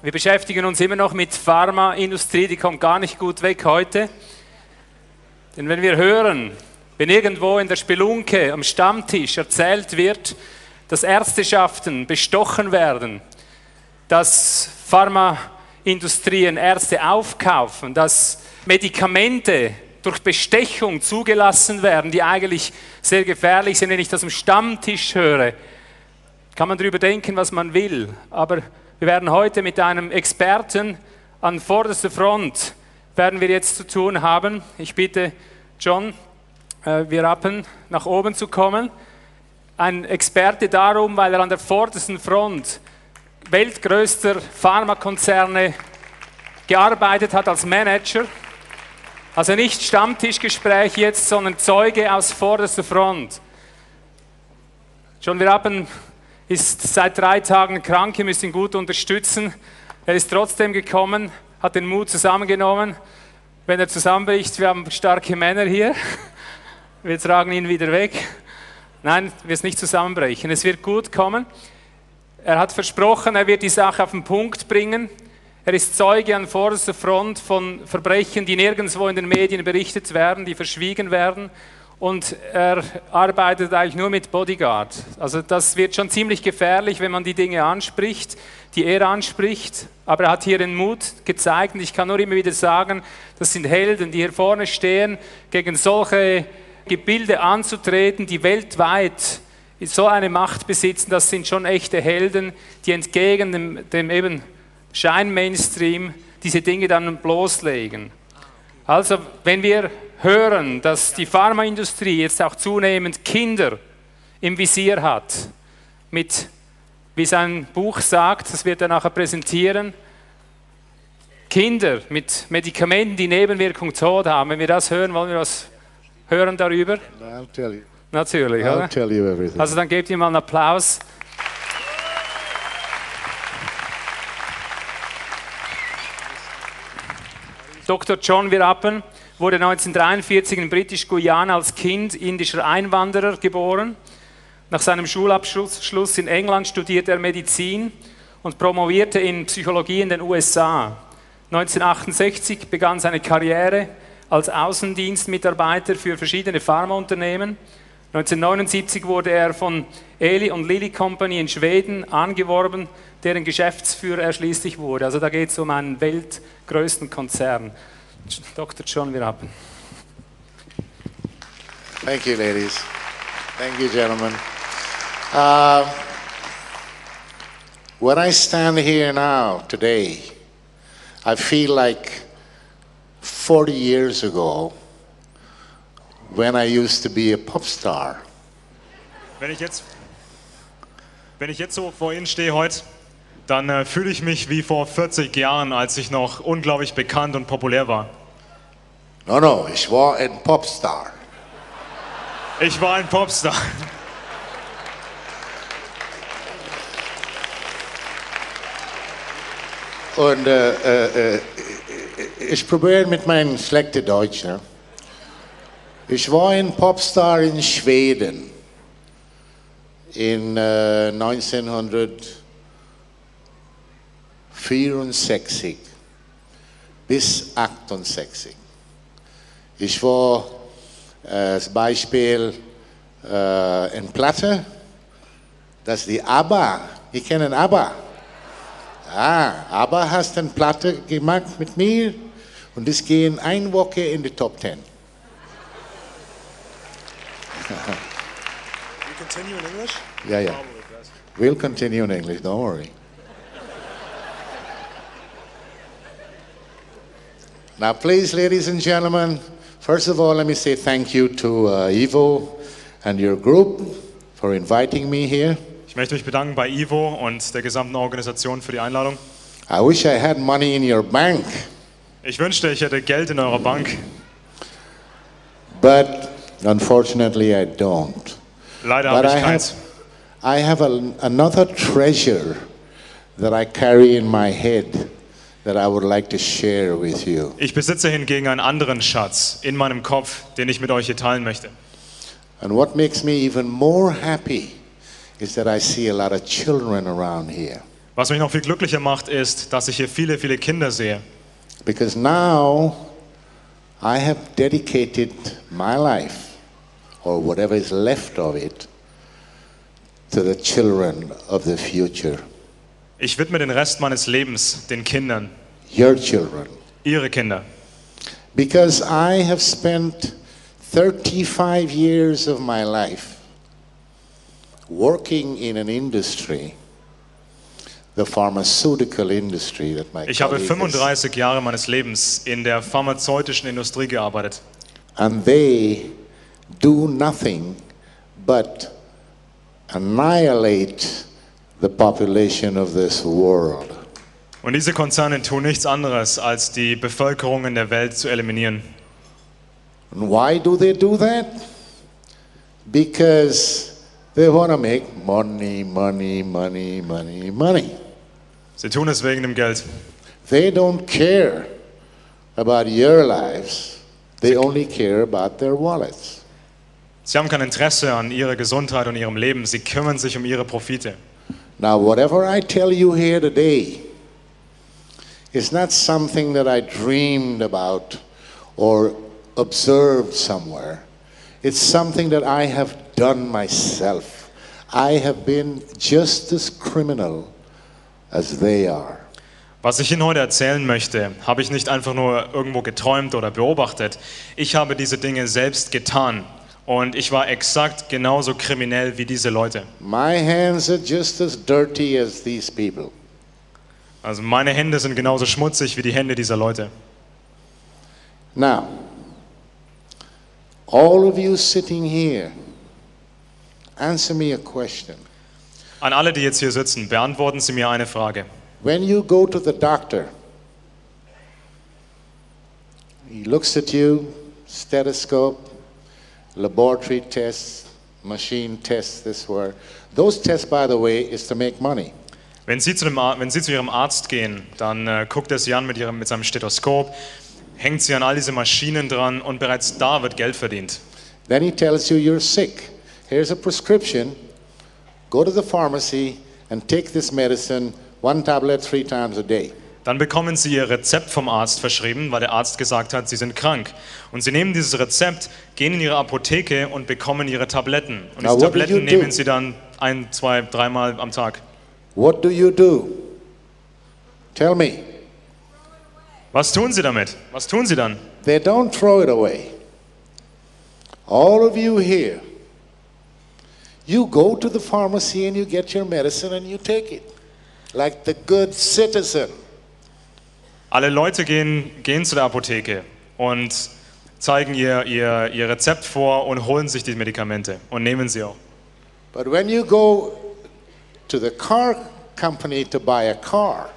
Wir beschäftigen uns immer noch mit Pharmaindustrie, die kommt gar nicht gut weg heute. Denn wenn wir hören, wenn irgendwo in der Spelunke am Stammtisch erzählt wird, dass Ärzteschaften bestochen werden, dass Pharmaindustrien Ärzte aufkaufen, dass Medikamente durch Bestechung zugelassen werden, die eigentlich sehr gefährlich sind, wenn ich das am Stammtisch höre, kann man darüber denken, was man will. Aber wir werden heute mit einem Experten an vorderster Front werden wir jetzt zu tun haben. Ich bitte John Virappen nach oben zu kommen. Ein Experte darum, weil er an der vordersten Front weltgrößter Pharmakonzerne gearbeitet hat als Manager. Also nicht Stammtischgespräch jetzt, sondern Zeuge aus vorderster Front. John Virappen ist seit 3 Tagen krank, ihr müsst ihn gut unterstützen. Er ist trotzdem gekommen, hat den Mut zusammengenommen. Wenn er zusammenbricht, wir haben starke Männer hier, wir tragen ihn wieder weg. Nein, wird es nicht zusammenbrechen, es wird gut kommen. Er hat versprochen, er wird die Sache auf den Punkt bringen. Er ist Zeuge an vorderster Front von Verbrechen, die nirgendwo in den Medien berichtet werden, die verschwiegen werden. Und er arbeitet eigentlich nur mit Bodyguard. Also das wird schon ziemlich gefährlich, wenn man die Dinge anspricht, die er anspricht. Aber er hat hier den Mut gezeigt und ich kann nur immer wieder sagen, das sind Helden, die hier vorne stehen, gegen solche Gebilde anzutreten, die weltweit so eine Macht besitzen. Das sind schon echte Helden, die entgegen dem eben Schein-Mainstream diese Dinge dann bloßlegen. Also wenn wir hören, dass die Pharmaindustrie jetzt auch zunehmend Kinder im Visier hat, mit, wie sein Buch sagt, das wird er nachher präsentieren, Kinder mit Medikamenten, die Nebenwirkung Tod haben. Wenn wir das hören, wollen wir was hören darüber? I'll tell you. Natürlich, oder? I'll tell you everything. Also dann gebt ihm mal einen Applaus. Dr. John Virappen wurde 1943 in Britisch-Guyana als Kind indischer Einwanderer geboren. Nach seinem Schulabschluss in England studierte er Medizin und promovierte in Psychologie in den USA. 1968 begann seine Karriere als Außendienstmitarbeiter für verschiedene Pharmaunternehmen. 1979 wurde er von Eli und Lilly Company in Schweden angeworben, deren Geschäftsführer er schließlich wurde. Also da geht es um einen weltgrößten Konzern. Dr. John Virappen. Thank you, ladies. Thank you, gentlemen. When I stand here now, today, I feel like 40 years ago, when I used to be a pop star. Wenn ich jetzt so vor Ihnen stehe heute, dann fühle ich mich wie vor 40 Jahren, als ich noch unglaublich bekannt und populär war. No, ich war ein Popstar. Ich war ein Popstar. Und ich probiere mit meinem schlechten Deutsch. Ne? Ich war ein Popstar in Schweden in 1964 bis 68. Ich war als Beispiel in Platte, das ist die ABBA. Sie kennen ABBA. ABBA hast eine Platte gemacht mit mir und das gehen eine Woche in die Top 10. You continue in English? Yeah. We'll continue in English, don't worry. Now, please, ladies and gentlemen, first of all, let me say thank you to Ivo and your group for inviting me here. Ich möchte mich bedanken bei Ivo und der gesamten Organisation für die Einladung. I wish I had money in your bank. Ich wünschte, ich hätte Geld in eurer Bank. But unfortunately, I don't. Leider habe ich keins. I have another treasure that I carry in my head that I would like to share with you. Ich besitze hingegen einen anderen Schatz in meinem Kopf, den ich mit euch hier teilen möchte. And what makes me even more happy is that I see a lot of children around here. Was mich noch viel glücklicher macht, ist, dass ich hier viele, viele Kinder sehe. Because now I have dedicated my life, or whatever is left of it, to the children of the future. Ich widme den Rest meines Lebens den Kindern, Your children. ihre Kinder. Because I have spent 35 years of my life working in an industry, the pharmaceutical industry that my Ich habe colleague is, 35 Jahre meines Lebens in der pharmazeutischen Industrie gearbeitet. and they do nothing but annihilate the population of this world. Und diese Konzerne tun nichts anderes, als die Bevölkerung in der Welt zu eliminieren. And why do they do that? Because they want to make money, money, money, money, money. Sie tun es wegen dem Geld. They don't care about your lives. They only care about their wallets. Sie haben kein Interesse an ihrer Gesundheit und ihrem Leben. Sie kümmern sich um ihre Profite. Now, whatever I tell you here today is not something that I dreamed about or observed somewhere. It's something that I have done myself. I have been just as criminal as they are. Was ich Ihnen heute erzählen möchte, habe ich nicht einfach nur irgendwo geträumt oder beobachtet. Ich habe diese Dinge selbst getan. Und ich war exakt genauso kriminell wie diese Leute. My hands are just as dirty as these people. Also meine Hände sind genauso schmutzig wie die Hände dieser Leute. Now, all of you sitting here, answer me a question. An alle, die jetzt hier sitzen, beantworten Sie mir eine Frage. When you go to the doctor, he looks at you, stethoscope, laboratory tests, machine tests, this were. Those tests, by the way, is to make money. Wenn Sie zu Ihrem Arzt gehen, dann guckt er Sie an mit seinem Stethoskop, hängt Sie an all diese Maschinen dran und bereits da wird Geld verdient. Then he tells you you're sick. Here's a prescription. Go to the pharmacy and take this medicine, 1 tablet 3 times a day. Dann bekommen Sie Ihr Rezept vom Arzt verschrieben, weil der Arzt gesagt hat, Sie sind krank. Und Sie nehmen dieses Rezept, gehen in Ihre Apotheke und bekommen Ihre Tabletten. Und Now, diese what do you Tabletten do? nehmen Sie dann 1, 2, 3 Mal am Tag. What do you do? Tell me. Was tun Sie damit? Was tun Sie dann? They don't throw it away. All of you here, you go to the pharmacy and you get your medicine and you take it. Like the good citizen. Alle Leute gehen zu der Apotheke und zeigen ihr Rezept vor und holen sich die Medikamente und nehmen sie auch. But when you go to the car company to buy a car,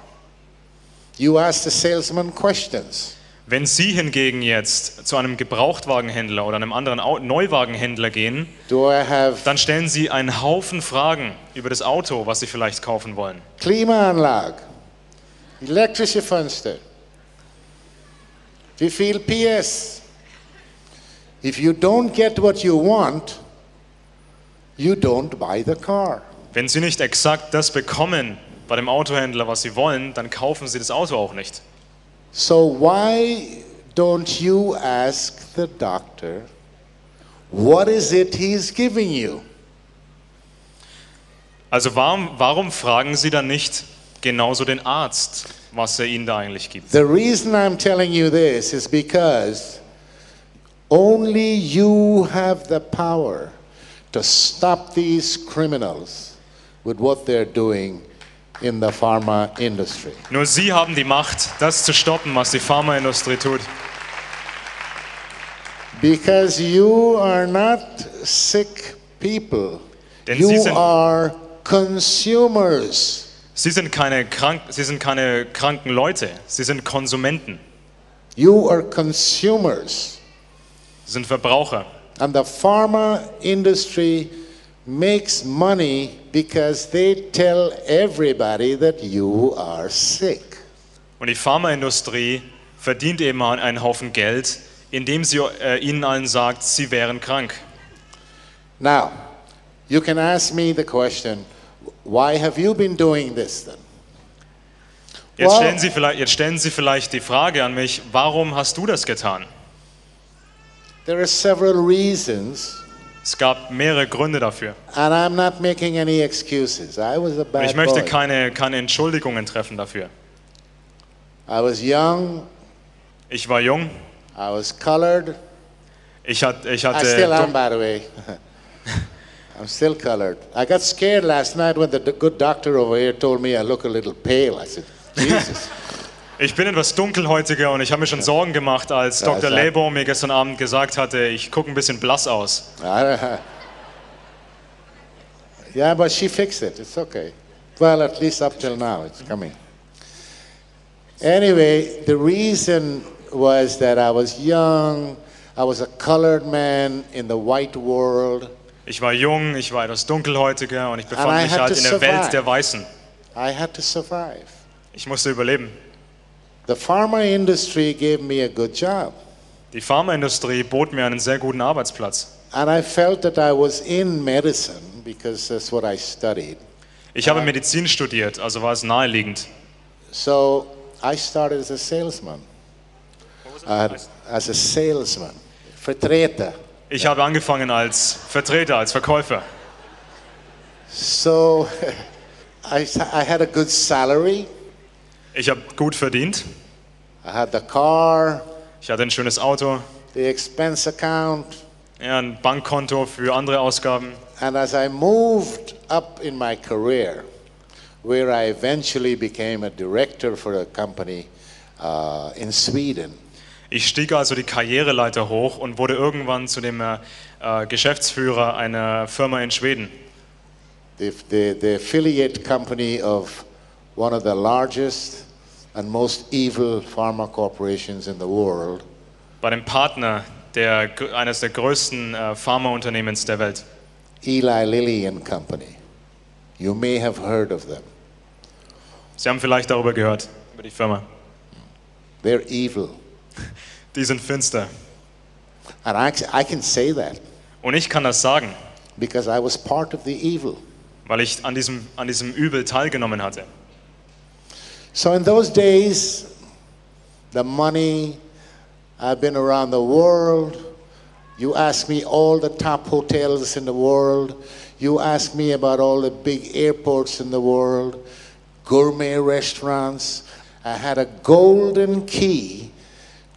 you ask the salesman questions. Wenn Sie hingegen jetzt zu einem Gebrauchtwagenhändler oder einem anderen Neuwagenhändler gehen, Do I have dann stellen Sie einen Haufen Fragen über das Auto, was Sie vielleicht kaufen wollen. Klimaanlage, elektrische Fenster, wie viel PS? If you don't get what you want, you don't buy the car. Wenn Sie nicht exakt das bekommen bei dem Autohändler, was Sie wollen, dann kaufen Sie das Auto auch nicht. So why don't you ask the doctor, what is it he's giving you? Also warum fragen Sie dann nicht genauso den Arzt, was er Ihnen da eigentlich gibt? The reason I'm telling you this is because only you have the power to stop these criminals with what they're doing in the pharma industry. Nur Sie haben die Macht, das zu stoppen, was die Pharmaindustrie tut. Because you are not sick people. Denn You Sie sind- are consumers. Sie sind keine kranken Leute, Sie sind Konsumenten, You are consumers. Sie sind Verbraucher. And the pharma industry makes money because they tell everybody that you are sick. Und die Pharmaindustrie verdient eben einen Haufen Geld, indem sie ihnen allen sagt, sie wären krank. Now, you can ask me the question, why have you been doing this then? Jetzt Well- stellen Sie vielleicht die Frage an mich, warum hast du das getan? There are several reasons, Es gab mehrere Gründe dafür. and I'm not making any excuses. I was a Und bad ich möchte boy. keine Entschuldigungen treffen dafür. I was young. Ich war jung, I was colored. ich I still am, hatte by the way. I'm still colored. I got scared last night when the good doctor over here told me I look a little pale. I said, Jesus. ich bin etwas dunkelhäutiger und ich habe mir schon Sorgen gemacht, als Ja, Dr. sag. Lebo mir gestern Abend gesagt hatte, ich gucke ein bisschen blass aus. Yeah, but she fixed it. It's okay. Well, at least up till now, it's coming. Anyway, the reason was that I was young. I was a colored man in the white world. Ich war jung, ich war etwas dunkelhäutiger und ich And I befand mich had halt to in der survive. Welt der Weißen. I had to survive. Ich musste überleben. The pharma industry gave me a good job. Die Pharmaindustrie bot mir einen sehr guten Arbeitsplatz. And I felt that I was in medicine because that's what I studied. Ich habe Medizin studiert, also war es naheliegend. So I started as a salesman. As a salesman. Vertreter. Ich habe angefangen als Vertreter, als Verkäufer. So I had a good salary. Ich habe gut verdient. I had the car, Ich hatte ein schönes Auto, the expense account. ja, ein Bankkonto für andere Ausgaben. And as I moved up in my career, where I eventually became a director for a company in Sweden, Ich stieg also die Karriereleiter hoch und wurde irgendwann zu dem Geschäftsführer einer Firma in Schweden. the affiliate company of one of the largest and most evil pharma corporations in the world. Bei dem Partner eines der größten Pharmaunternehmens der Welt. Eli Lilly and Company. You may have heard of them. Sie haben vielleicht darüber gehört, über die Firma. They're evil. Die sind finster. And I can say that Und ich kann das sagen, because I was part of the evil. weil ich an diesem Übel teilgenommen hatte. So in those days, the money, I've been around the world. You ask me all the top hotels in the world. You ask me about all the big airports in the world, gourmet restaurants. I had a golden key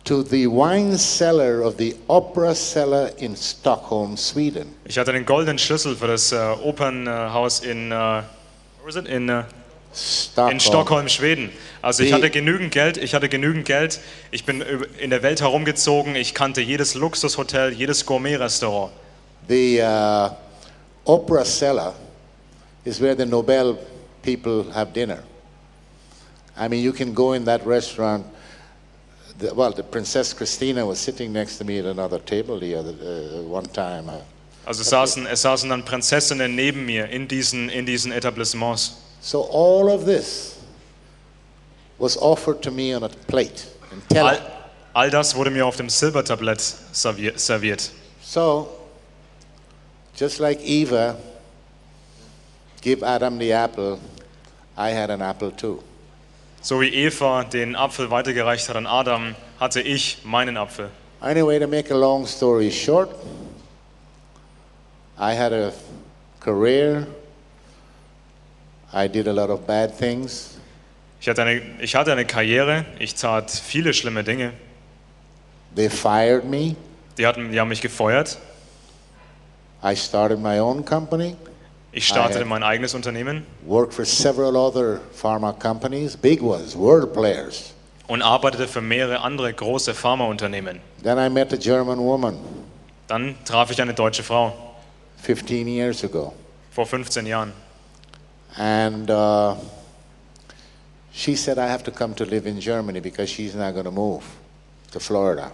to the wine cellar of the Opera Cellar in Stockholm, Sweden. Ich hatte den goldenen Schlüssel für das Opernhaus in Stockholm, Schweden. Also ich hatte genügend Geld. Ich bin in der Welt herumgezogen. Ich kannte jedes Luxushotel, jedes Gourmet-Restaurant. The Opera Cellar is where the Nobel people have dinner. I mean, you can go in that restaurant. The Princess Christina was sitting next to me at another table one time. Also es saßen dann Prinzessinnen neben mir in diesen Etablissements. So all of this was offered to me on a plate. All das wurde mir auf dem Silbertablett serviert. So, just like Eva gave Adam the apple, I had an apple too. So wie Eva den Apfel weitergereicht hat an Adam, hatte ich meinen Apfel. Anyway, to make a long story short, I had a career. I did a lot of bad things. Ich hatte eine Karriere, ich tat viele schlimme Dinge. They fired me. Die haben mich gefeuert. I started my own company. Ich startete mein eigenes Unternehmen Worked for several other pharma companies, big ones, world players. und arbeitete für mehrere andere große Pharmaunternehmen. Then I met a German woman Dann traf ich eine deutsche Frau 15 years ago. vor 15 Jahren. And she said I have to come to live in Germany because she's not going to move to Florida.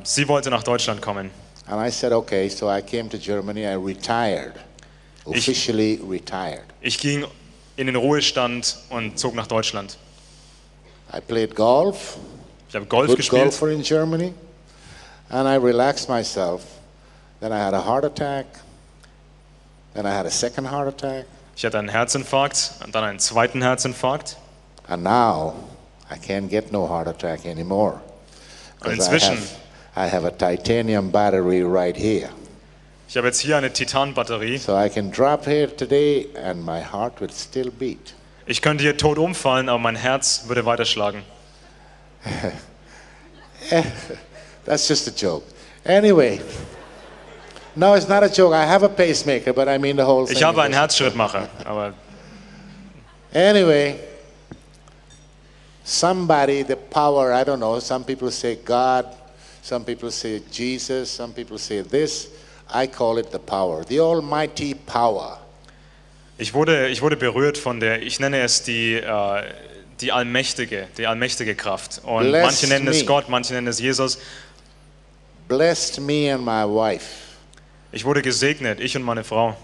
Sie wollte nach Deutschland kommen. And I said, okay, so I came to Germany, I retired, officially retired. Ich ging in den Ruhestand und zog nach Deutschland. I played golf, Ich habe Golf good gespielt. golfer in Germany, and I relaxed myself. Then I had a heart attack, then I had a second heart attack, Ich hatte einen Herzinfarkt und dann einen zweiten Herzinfarkt. And now I can't get no heart attack anymore. Und 'Cause inzwischen, I have a titanium battery right here. ich habe jetzt hier eine Titanbatterie. So I can drop here today and my heart will still beat. Ich könnte hier tot umfallen, aber mein Herz würde weiterschlagen. That's just a joke. Anyway, no, it's not a joke. I have a pacemaker, but I mean the whole thing. Ich habe einen Herzschrittmacher, aber Anyway, somebody, the power, I don't know, some people say God, some people say Jesus, some people say this. I call it the power, the almighty power. ich wurde berührt von der, ich nenne es die allmächtige Kraft. Und Bless manche nennen es me. Gott, manche nennen es Jesus. Blessed me and my wife Ich wurde gesegnet, ich und meine Frau,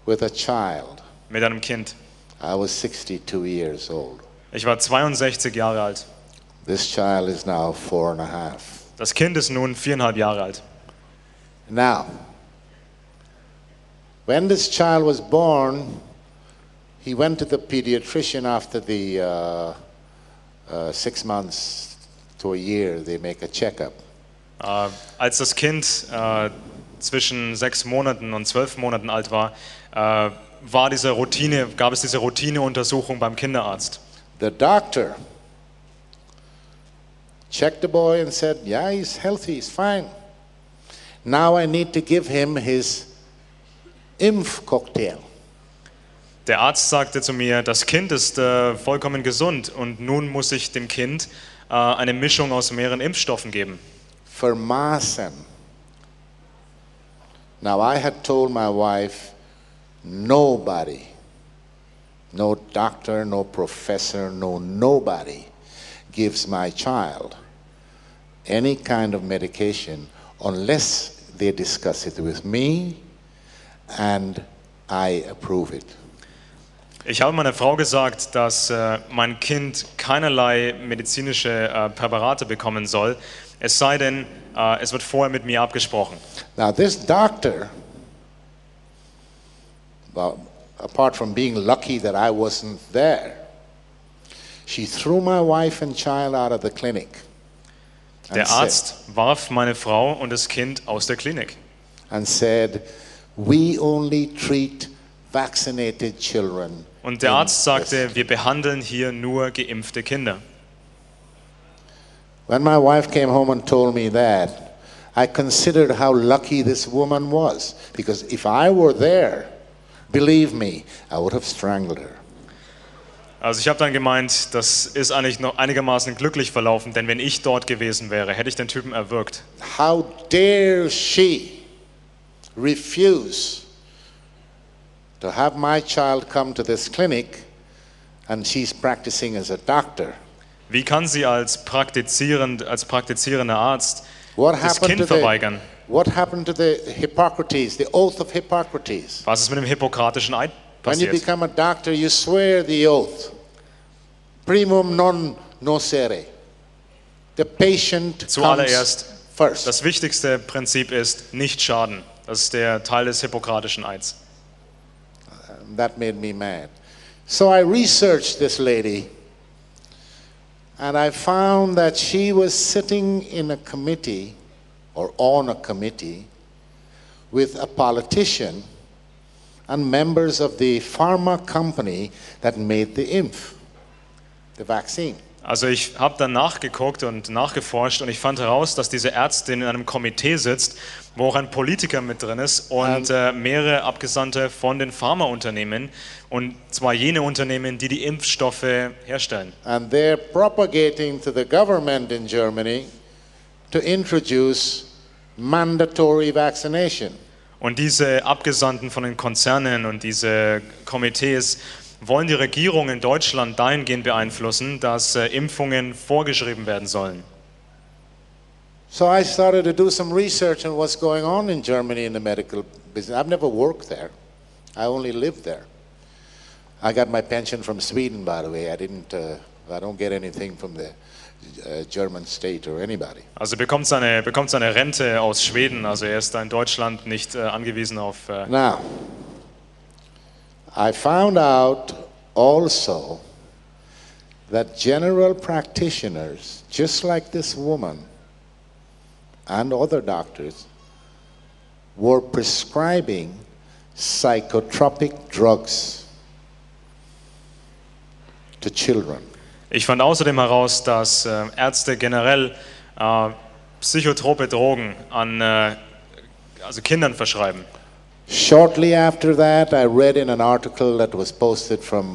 with a child. mit einem Kind. I was 62 years old. Ich war 62 Jahre alt. This child is now 4.5. Das Kind ist nun 4,5 Jahre alt. Now, when this child was born, he went to the pediatrician after the 6 months to a year, they make a checkup. Als das Kind zwischen 6 Monaten und 12 Monaten alt war, gab es diese Routineuntersuchung beim Kinderarzt. The doctor checked the boy and said, yeah, he's healthy, he's fine. Now I need to give him his Impfcocktail. Der Arzt sagte zu mir, das Kind ist vollkommen gesund und nun muss ich dem Kind eine Mischung aus mehreren Impfstoffen geben. For Maasen. Now I had told my wife, nobody, no doctor, no professor, nobody gives my child any kind of medication unless they discuss it with me and I approve it. Ich habe meiner Frau gesagt, dass mein Kind keinerlei medizinische Präparate bekommen soll, es sei denn, es wird vorher mit mir abgesprochen. Now this doctor, well, apart from being lucky that I wasn't there, she threw my wife and child out of the clinic. Der Arzt warf meine Frau und das Kind aus der Klinik and said, we only treat vaccinated children. und der in Arzt sagte, this." wir behandeln hier nur geimpfte Kinder. When my wife came home and told me that, I considered how lucky this woman was, because if I were there, believe me, I would have strangled her. Also ich habe dann gemeint, das ist eigentlich noch einigermaßen glücklich verlaufen, denn wenn ich dort gewesen wäre, hätte ich den Typen erwürgt. How dare she refuse to have my child come to this clinic and she's practicing as a doctor? Wie kann sie als praktizierender Arzt What das happened Kind to verweigern? what happened to the Hippocrates, the oath of Hippocrates? Was ist mit dem hippokratischen Eid When you passiert? become a doctor, you swear the oath. Primum non nocere. The patient comes Zuallererst, first. das wichtigste Prinzip ist, nicht schaden. Das ist der Teil des hippokratischen Eids. That made me mad. So I researched this lady, and I found that she was sitting in a committee, or on a committee, with a politician and members of the pharma company that made the vaccine. Also ich habe dann nachgeguckt und nachgeforscht und ich fand heraus, dass diese Ärztin in einem Komitee sitzt, wo auch ein Politiker mit drin ist und mehrere Abgesandte von den Pharmaunternehmen, und zwar jene Unternehmen, die die Impfstoffe herstellen. And they're propagating to the government in Germany to introduce mandatory vaccination. Und diese Abgesandten von den Konzernen und diese Komitees wollen die Regierung in Deutschland dahingehend beeinflussen, dass Impfungen vorgeschrieben werden sollen. So I started to do some research on what's going on in Germany in the medical business. I've never worked there. I only lived there. I got my pension from Sweden, by the way. I don't get anything from the German state or anybody. Also bekommt seine Rente aus Schweden, also er ist da in Deutschland nicht angewiesen auf... Now, I found out also that general practitioners, just like this woman and other doctors, were prescribing psychotropic drugs to children. Ich fand außerdem heraus, dass Ärzte generell psychotrope Drogen an also Kindern verschreiben. Shortly after that, I read in an article that was posted from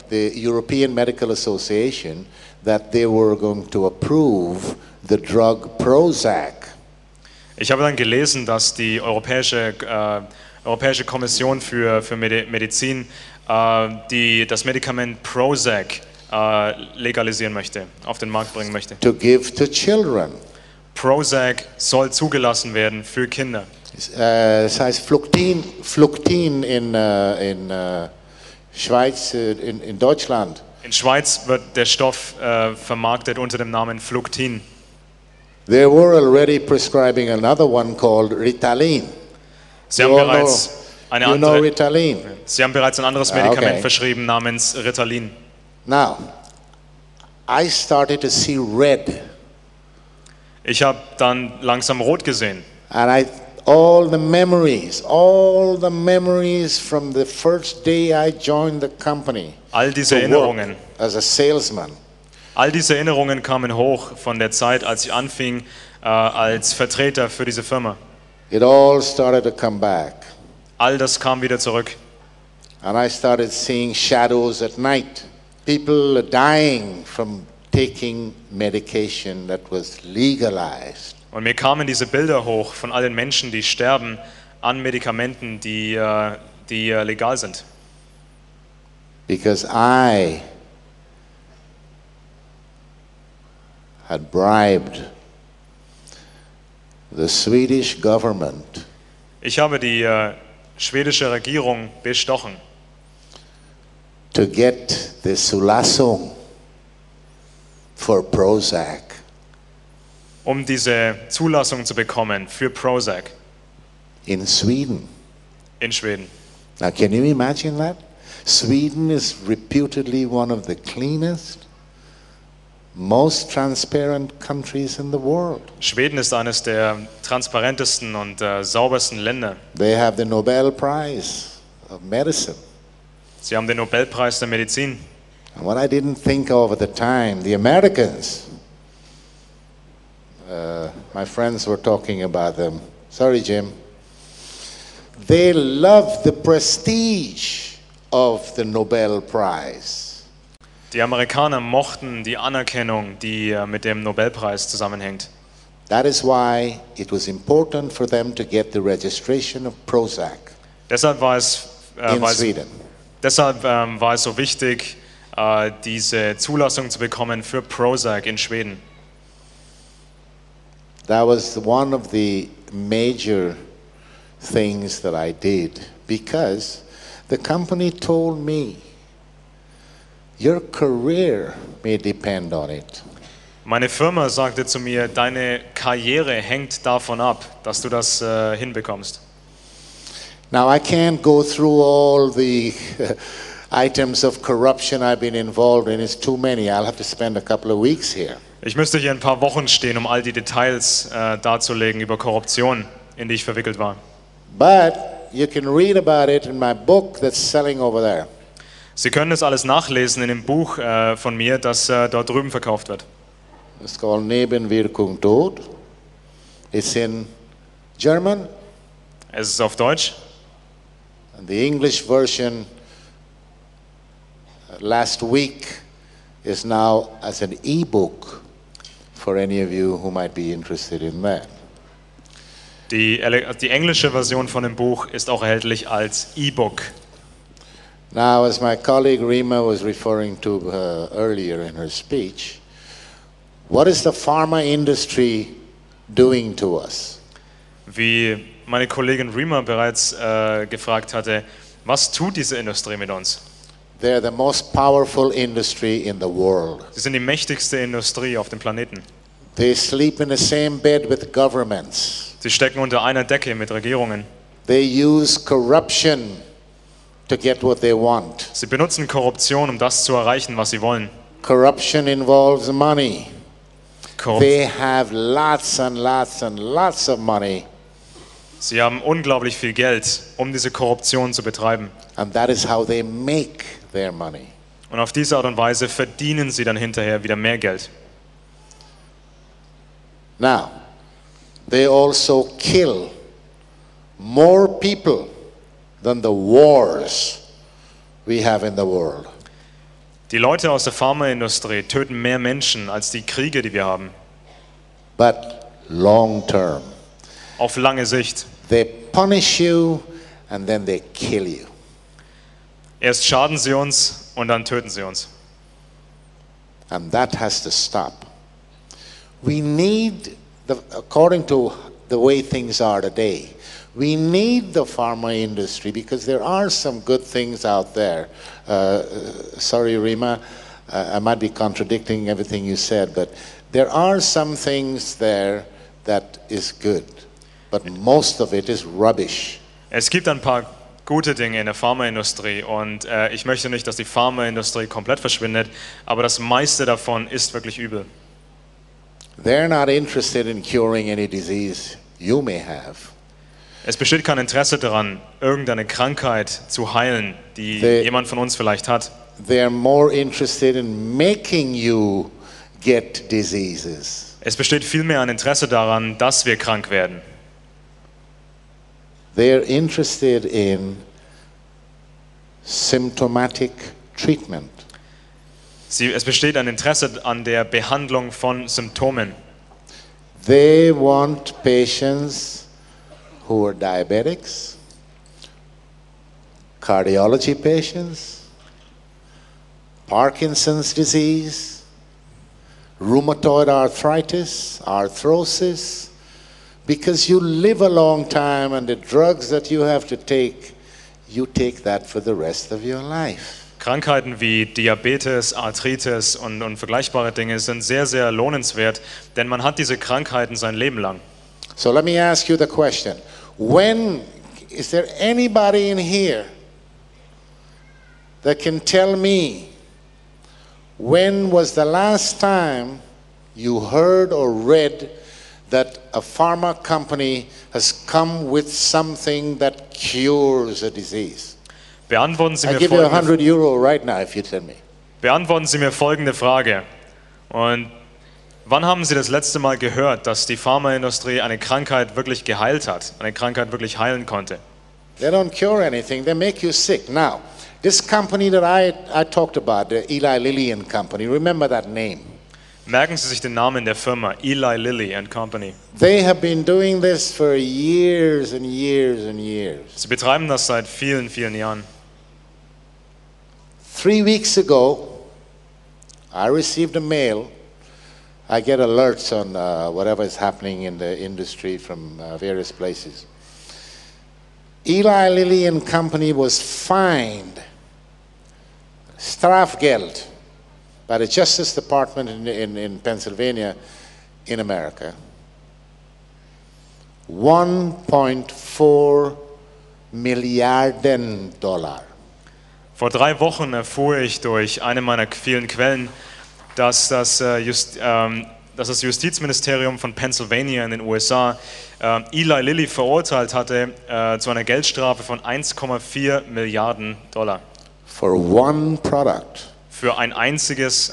the European Medical Association that they were going to approve the drug Prozac. Ich habe dann gelesen, dass die Europäische Kommission für Medizin das Medikament Prozac legalisieren möchte, auf den Markt bringen möchte. To give to children. Prozac soll zugelassen werden für Kinder. Es heißt Fluctin in Schweiz, in Deutschland. In Schweiz wird der Stoff vermarktet unter dem Namen Fluctin. They were already prescribing another one called Ritalin. Sie haben bereits ein anderes Medikament verschrieben namens Ritalin. Now, I started to see red. Ich habe dann langsam rot gesehen. And all the memories from the first day I joined the company. All diese Erinnerungen. As a salesman. All diese Erinnerungen kamen hoch von der Zeit, als ich anfing als Vertreter für diese Firma. It all started to come back. All das kam wieder zurück. And I started seeing shadows at night. People dying from taking medication that was legalized. Und mir kamen diese Bilder hoch von all den Menschen, die sterben an Medikamenten, die legal sind. Because I had bribed the Swedish government. Ich habe die schwedische Regierung bestochen. To get the Zulassung for Prozac. Um diese Zulassung zu bekommen für Prozac. In Sweden. In Schweden. Now can you imagine that? Sweden is reputedly one of the cleanest, most transparent countries in the world. Schweden ist eines der transparentesten und saubersten Länder. They have the Nobel Prize of Medicine. Sie haben den Nobelpreis der Medizin. And what I didn't think of at the time, the Americans, my friends were talking about them. Sorry, Jim. They love the prestige of the Nobel Prize. Die Amerikaner mochten die Anerkennung, die mit dem Nobelpreis zusammenhängt. That is why it was important for them to get the registration of Prozac Deshalb war es Sweden. Deshalb war es so wichtig, diese Zulassung zu bekommen für Prozac in Schweden. That was one of the major things that I did because the company told me, your career may depend on it. Meine Firma sagte zu mir, deine Karriere hängt davon ab, dass du das hinbekommst. Now I can't go through all the items of corruption I've been involved in. It's too many. I'll have to spend a couple of weeks here. Ich müsste hier ein paar Wochen stehen, um all die Details darzulegen über Korruption, in die ich verwickelt war. But you can read about it in my book that's selling over there. Sie können das alles nachlesen in dem Buch von mir, das dort drüben verkauft wird. It's called Nebenwirkung Tod. It's in German. Es ist auf Deutsch. And the English version last week is now as an e-book for any of you who might be interested in that. Die englische Version von dem Buch ist auch erhältlich als E-Book. Now, as my colleague Rima was referring to earlier in her speech, what is the pharma industry doing to us? Wie meine Kollegin Rima bereits gefragt hatte, was tut diese Industrie mit uns? They're the most powerful industry in the world. Sie sind die mächtigste Industrie auf dem Planeten. They sleep in the same bed with governments. Sie stecken unter einer Decke mit Regierungen. They use corruption to get what they want. Sie benutzen Korruption, um das zu erreichen, was sie wollen. Corruption involves money. Korrupt. They have lots and lots and lots of money, Sie haben unglaublich viel Geld, um diese Korruption zu betreiben. and that is how they make their money. Und auf diese Art und Weise verdienen sie dann hinterher wieder mehr Geld. Now, they also kill more people than the wars we have in the world. Die Leute aus der Pharmaindustrie töten mehr Menschen als die Kriege, die wir haben. But long term, Auf lange Sicht. they punish you and then they kill you. Erst schaden sie uns und dann töten sie uns. And that has to stop. We need, according to the way things are today, we need the pharma industry because there are some good things out there. Sorry, Rima, I might be contradicting everything you said, but there are some things there that is good, but most of it is rubbish. Es gibt ein paar gute Dinge in der Pharmaindustrie und ich möchte nicht, dass die Pharmaindustrie komplett verschwindet, aber das meiste davon ist wirklich übel. They're not interested in curing any disease you may have. Es besteht kein Interesse daran, irgendeine Krankheit zu heilen, die jemand von uns vielleicht hat. They're more interested in making you get diseases. Es besteht vielmehr ein Interesse daran, dass wir krank werden. They're interested in symptomatic treatment. Es besteht ein Interesse an der Behandlung von Symptomen. They want patients who are diabetics, cardiology patients, Parkinson's disease, rheumatoid arthritis, arthrosis, because you live a long time and the drugs that you have to take, you take that for the rest of your life. Krankheiten wie Diabetes, Arthritis und vergleichbare Dinge sind sehr, sehr lohnenswert, denn man hat diese Krankheiten sein Leben lang. So let me ask you the question. Is there anybody in here that can tell me when was the last time you heard or read that a pharma company has come with something that cures a disease? Beantworten Sie I mir give you folgende, €100 right now if you tell me. beantworten Sie mir folgende Frage. Und wann haben Sie das letzte Mal gehört, dass die Pharmaindustrie eine Krankheit wirklich geheilt hat, eine Krankheit wirklich heilen konnte? They don't cure anything, they make you sick. Now, this company that I talked about, the Eli Lilly and Company, remember that name. Merken Sie sich den Namen der Firma, Eli Lilly and Company. They have been doing this for years and years and years. Sie betreiben das seit vielen, vielen Jahren. 3 weeks ago, I received a mail. I get alerts on whatever is happening in the industry from various places. Eli Lilly and Company was fined, Strafgeld, by the Justice Department in Pennsylvania, in America. $1.4 Milliarden. Vor 3 Wochen erfuhr ich durch eine meiner vielen Quellen, dass das Justizministerium von Pennsylvania in den USA Eli Lilly verurteilt hatte zu einer Geldstrafe von $1,4 Milliarden. For one product Für ein einzelnes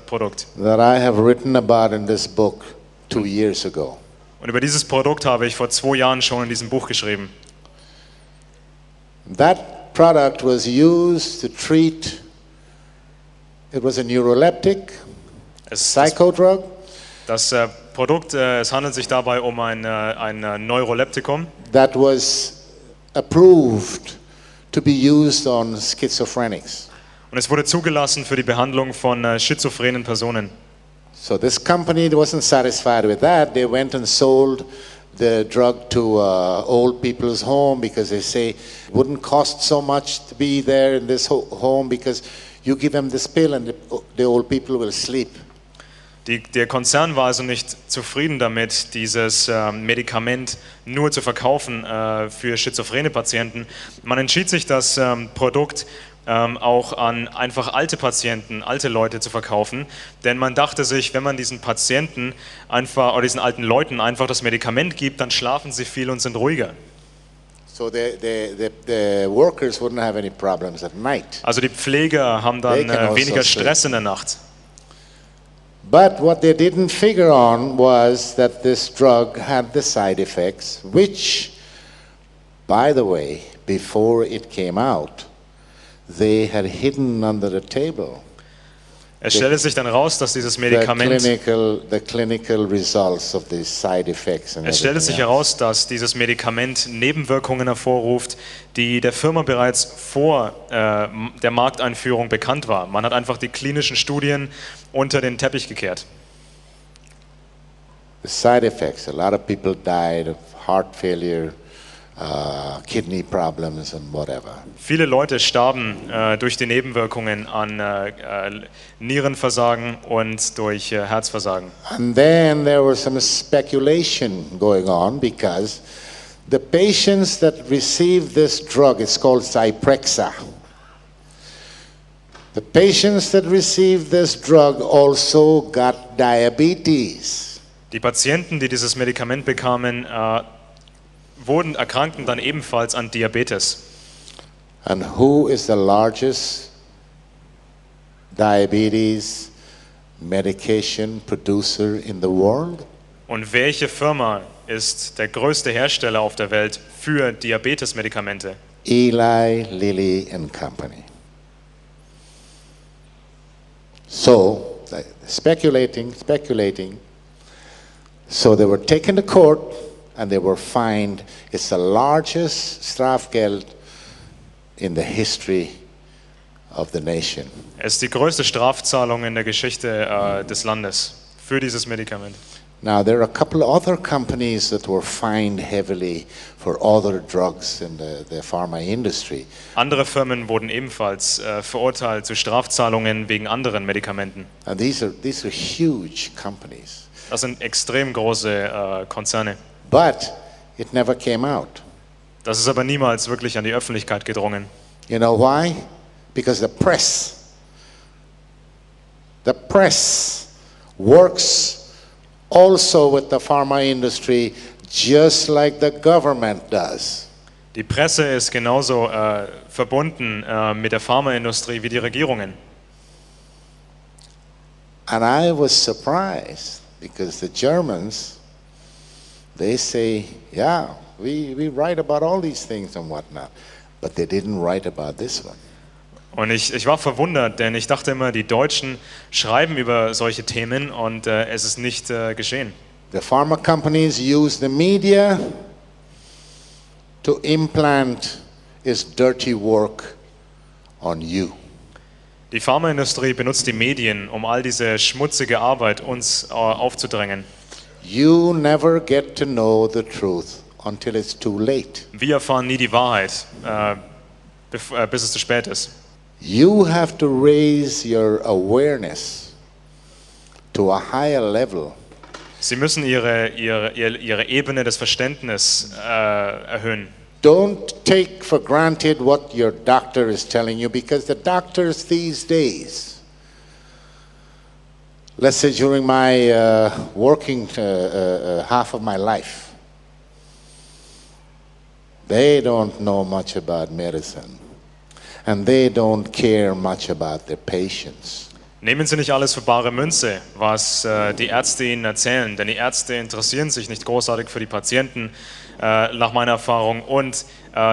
Produkt. that I have written about in this book 2 years ago. Und über dieses Produkt habe ich vor 2 Jahren schon in diesem Buch geschrieben. That product was used to treat, it was a neuroleptic, psychodrug, Das Produkt, es handelt sich dabei um ein Neuroleptikum, that was approved to be used on schizophrenics. und es wurde zugelassen für die Behandlung von schizophrenen Personen. So this company wasn't satisfied with that. They went and sold the drug to old people's home because they say it wouldn't cost so much to be there in this home because you give them this pill and the old people will sleep. Der Konzern war also nicht zufrieden damit, dieses Medikament nur zu verkaufen für schizophrene Patienten. Man entschied sich, das Produkt auch an einfach alte Patienten, alte Leute zu verkaufen. Denn man dachte sich, wenn man diesen Patienten einfach oder diesen alten Leuten einfach das Medikament gibt, dann schlafen sie viel und sind ruhiger. So the workers wouldn't have any problems at night. Also die Pfleger haben They dann can also weniger sleep. Stress in der Nacht. But what they didn't figure on was that this drug had the side effects, which, by the way, before it came out, they had hidden under the table. Es stellte sich dann raus, dass dieses The Medikament clinical results of these side effects and Es stellte everything sich else. heraus, dass dieses Medikament Nebenwirkungen hervorruft, die der Firma bereits vor der Markteinführung bekannt war. Man hat einfach die klinischen Studien unter den Teppich gekehrt. The side effects, a lot of people died of heart failure, kidney problems and whatever. Viele Leute starben durch die Nebenwirkungen an Nierenversagen und durch Herzversagen. And then there was some speculation going on because the patients that received this drug, it's called Zyprexa. The patients that received this drug also got diabetes. Die Patienten, die dieses Medikament bekamen, erkrankten dann ebenfalls an Diabetes. And who is the largest diabetes medication producer in the world? Und welche Firma ist der größte Hersteller auf der Welt für Diabetesmedikamente? Eli Lilly and Company. So, speculating. So they were taken to court and they were fined. It's the largest Strafgeld in the history of the nation. Es ist die größte Strafzahlung in der Geschichte des Landes für dieses Medikament. Now, there are a couple other companies that were fined heavily for other drugs in the pharma industry. Andere Firmen wurden ebenfalls verurteilt zu Strafzahlungen wegen anderen Medikamenten. And these are huge companies. Das sind extrem große Konzerne. But it never came out. Das ist aber niemals wirklich an die Öffentlichkeit gedrungen. You know why? Because the press works also with the pharma industry just like the government does. Die Presse ist genauso verbunden mit der Pharmaindustrie wie die Regierungen. And I was surprised because the Germans, they say, yeah, we write about all these things and whatnot, but they didn't write about this one. Und ich war verwundert, denn ich dachte immer, die Deutschen schreiben über solche Themen und es ist nicht geschehen. The pharma companies use the media to implant its dirty work on you. Die Pharmaindustrie benutzt die Medien, um all diese schmutzige Arbeit uns aufzudrängen. You never get to know the truth until it's too late. Wir erfahren nie die Wahrheit, bis es zu spät ist. You have to raise your awareness to a higher level. Sie müssen ihre Ebene des Verständnisses erhöhen. Don't take for granted what your doctor is telling you, because the doctors these days, let's say during my working half of my life, they don't know much about medicine and they don't care much about their patients. Nehmen Sie nicht alles für bare Münze, was die Ärzte Ihnen erzählen, denn die Ärzte interessieren sich nicht großartig für die Patienten, nach meiner Erfahrung, und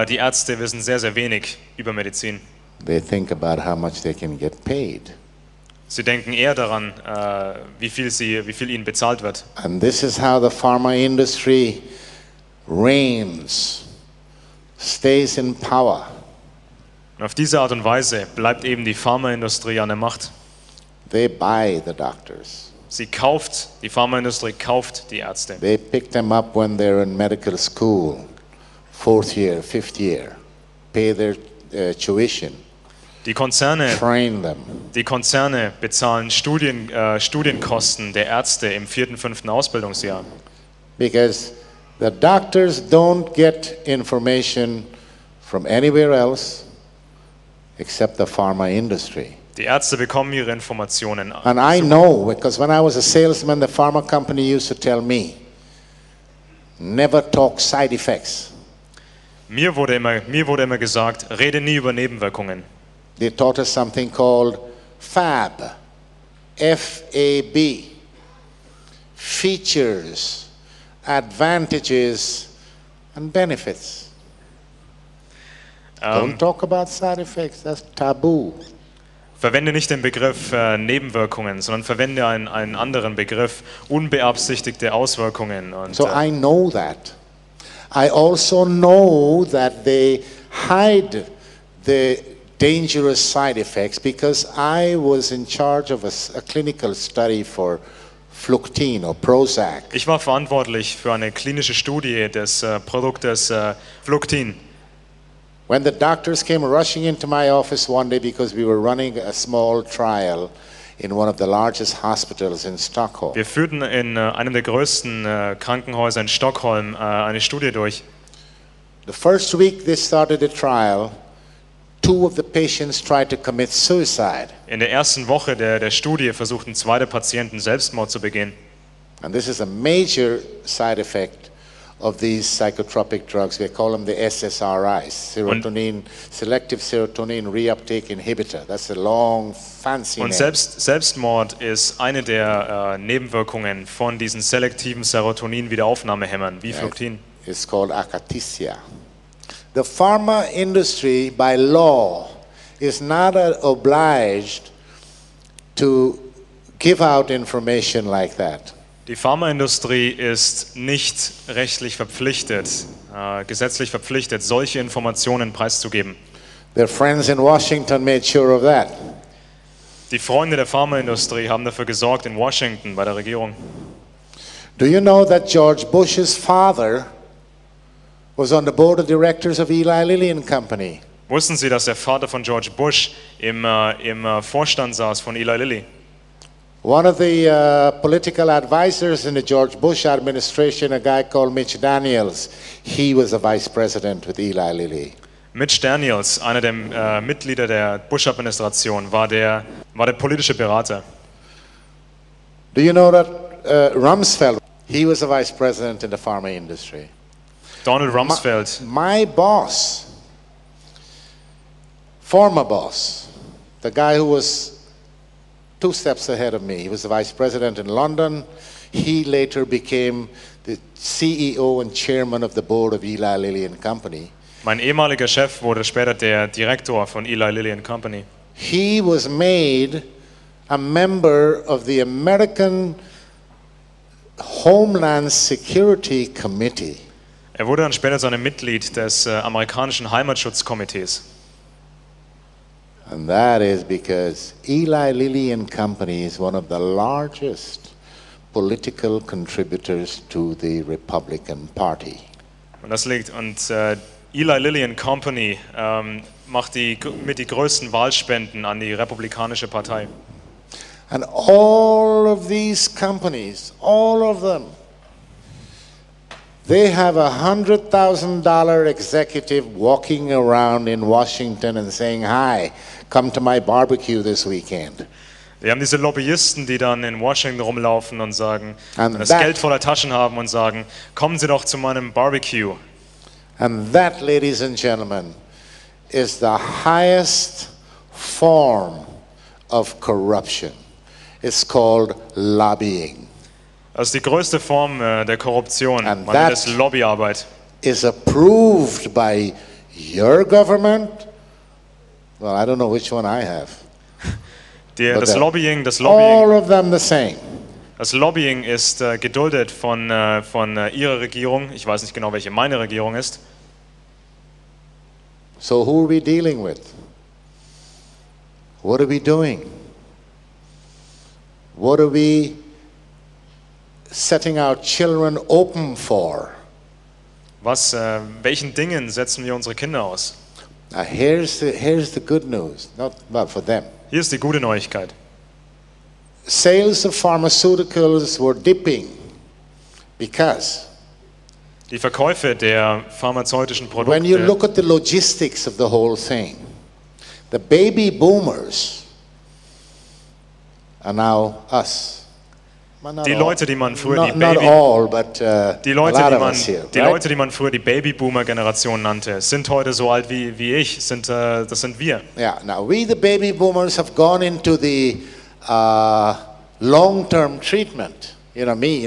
die Ärzte wissen sehr, sehr wenig über Medizin. They think about how much they can get paid. Sie denken eher daran, wie viel ihnen bezahlt wird. And this is how the pharma industry reigns, stays in power. Und auf diese Art und Weise bleibt eben die Pharmaindustrie an der Macht. They buy the doctors. Die Pharmaindustrie kauft die Ärzte. They pick them up when they're in medical school, 4th year, 5th year, pay their tuition, Die Konzerne bezahlen Studienkosten der Ärzte im 4., 5. Ausbildungsjahr. because the doctors don't get information from anywhere else. except the pharma industry. Die Ärzte bekommen ihre Informationen. And I know, because when I was a salesman, the pharma company used to tell me, never talk side effects. Mir wurde immer gesagt, rede nie über Nebenwirkungen. They taught us something called FAB, F-A-B, features, advantages, and benefits. Don't talk about side effects, that's taboo. Verwende nicht den Begriff Nebenwirkungen, sondern verwende einen anderen Begriff, unbeabsichtigte Auswirkungen. Und, So I know that. I also know that they hide the dangerous side effects because I was in charge of a clinical study for Fluctine or Prozac. ich war verantwortlich für eine klinische Studie des Produktes Fluctin. When the doctors came rushing into my office one day because we were running a small trial in one of the largest hospitals in Stockholm. Wir führten in einem der größten Krankenhäuser in Stockholm eine Studie durch. The first week they started the trial, 2 of the patients tried to commit suicide. In der ersten Woche der Studie versuchten 2 der Patienten Selbstmord zu begehen. And this is a major side effect of these psychotropic drugs. We call them the SSRIs, selective serotonin reuptake inhibitor. That's a long, fancy Und name. Selbstmord ist eine der Nebenwirkungen von diesen selektiven Serotonin-Wiederaufnahmehämmern wie Fluctin. It's called akathisia. The pharma industry, by law, is not obliged to give out information like that. Die Pharmaindustrie ist nicht rechtlich verpflichtet, gesetzlich verpflichtet, solche Informationen preiszugeben. Their friends in Washington made sure of that. Die Freunde der Pharmaindustrie haben dafür gesorgt in Washington bei der Regierung. Do you know that George Bush's father was on the board of directors of Eli Lilly and Company? Wussten Sie, dass der Vater von George Bush im Vorstand saß von Eli Lilly? One of the political advisors in the George Bush administration, a guy called Mitch Daniels, he was a vice president with Eli Lilly. Mitch Daniels, einer der Mitglieder der Bush-Administration, war der politische Berater. Do you know that Rumsfeld, he was a vice president in the pharma industry. Donald Rumsfeld. My boss, former boss, the guy who was 2 steps ahead of me. He was the vice president in London. He later became the CEO and chairman of the board of Eli Lilly and Company. Mein ehemaliger Chef wurde später der Direktor von Eli Lilly and Company. He was made a member of the American Homeland Security Committee. Er wurde dann später zu einem Mitglied des amerikanischen Heimatschutzkomitees. And that is because Eli Lilly and Company is one of the largest political contributors to the Republican Party. Und das liegt Eli Lilly and Company macht mit die größten Wahlspenden an die Republikanische Partei. And all of these companies, all of them, they have $100,000 executive walking around in Washington and saying, "Hi, come to my barbecue this weekend." Wir haben diese Lobbyisten, die dann in Washington rumlaufen und sagen, And das that- Geld voller Taschen haben und sagen, kommen Sie doch zu meinem Barbecue. And that, ladies and gentlemen, is the highest form of corruption. It's called lobbying. Das ist die größte Form der Korruption. And Man nennt that- es Lobbyarbeit. Is approved by your government. Well, I don't know which one I have. Das they're Lobbying All of them the same. ist geduldet von Ihrer Regierung. Ich weiß nicht genau, welche meine Regierung ist. So who are we dealing with? What are we doing? What are we setting our children open for? Welchen Dingen setzen wir unsere Kinder aus? Now here's the good news, not well for them. Hier ist die gute Neuigkeit. Sales of pharmaceuticals were dipping because Die Verkäufe der pharmazeutischen when you Produkte, look at the logistics of the whole thing, The baby boomers are now us. Well, not Die all- Leute, die man früher die not Baby... all, but Die a Leute, lot die of man, us here, die right? Leute, die man früher die Babyboomer-Generation nannte, sind heute so alt wie ich. Das sind wir. Yeah. Now we, the baby boomers, have gone into the long-term treatment. You know me.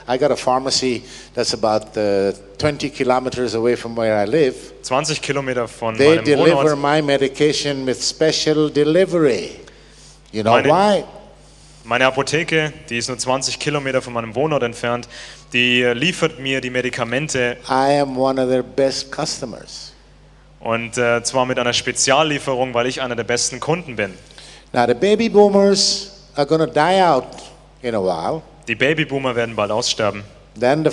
I got a pharmacy that's about 20 kilometers away from where I live. 20 Kilometer von They meinem deliver Wohnort. my medication with special delivery. You know Meine- why? Meine Apotheke, die ist nur 20 Kilometer von meinem Wohnort entfernt, die liefert mir die Medikamente I am one of their best customers. und zwar mit einer Speziallieferung, weil ich einer der besten Kunden bin. Now the baby boomers are going to die out in a while. Die Babyboomer werden bald aussterben. Then the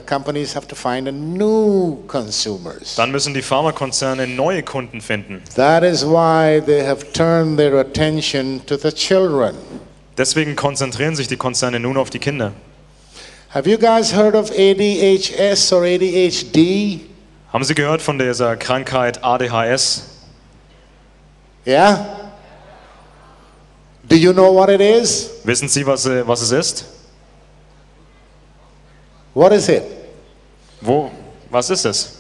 companies have to find a new consumers. Dann müssen die Pharmakonzerne neue Kunden finden. That is why they have turned their attention to the children. Deswegen konzentrieren sich die Konzerne nun auf die Kinder. Have you guys heard of ADHS or ADHD? Haben Sie gehört von dieser Krankheit ADHS? Yeah? Do you know what it is? Wissen Sie, was es ist? What is it? Was ist es?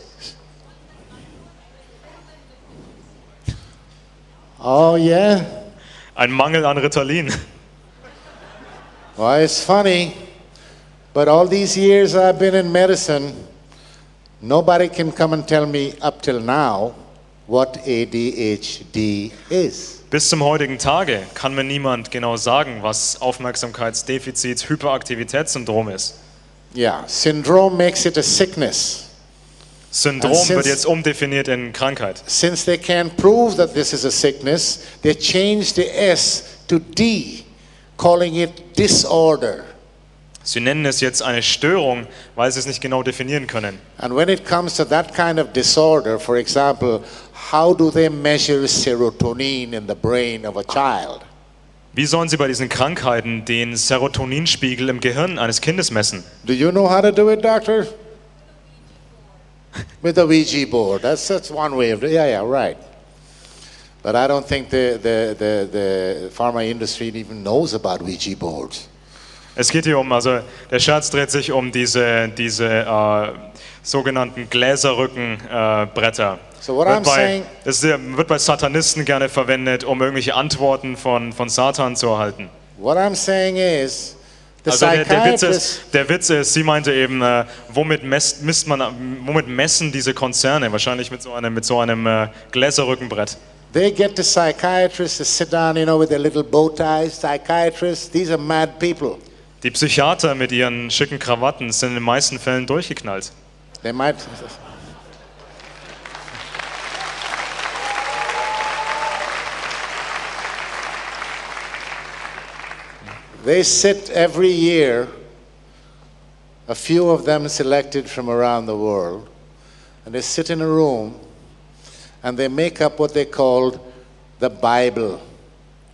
Oh yeah? Ein Mangel an Ritalin. Well, it's funny, but all these years I've been in medicine, nobody can come and tell me up till now what ADHD is. Bis zum heutigen Tage kann mir niemand genau sagen, was Aufmerksamkeitsdefizit-Hyperaktivitätssyndrom ist. Yeah, syndrome makes it a sickness. Syndrom And wird since- jetzt umdefiniert in Krankheit. Since they can't prove that this is a sickness, they changed the S to D, calling it disorder. Sie nennen es jetzt eine Störung, weil sie es nicht genau definieren können. And when it comes to that kind of disorder, for example, how do they measure serotonin in the brain of a child? Wie sollen sie bei diesen Krankheiten den Serotoninspiegel im Gehirn eines Kindes messen? Do you know how to do it, doctor? With a Ouija board. That's one way of yeah, right. But I don't think the pharma industry even knows about Ouija boards. Es geht hier also der Scherz dreht sich um diese sogenannten Gläserrückenbretter. So what I'm saying- Das wird bei Satanisten gerne verwendet, um irgendwelche Antworten von Satan zu erhalten. What I'm saying is, the Also psychiatrists, der Witz ist, sie meinte eben, womit messen diese Konzerne? Wahrscheinlich mit so einem Gläserrückenbrett. they get the psychiatrists to sit down, with their little bow ties. Psychiatrists, these are mad people. Die Psychiater mit ihren schicken Krawatten sind in den meisten Fällen durchgeknallt. They might. They sit every year, a few of them selected from around the world, and they sit in a room and they make up what they called the Bible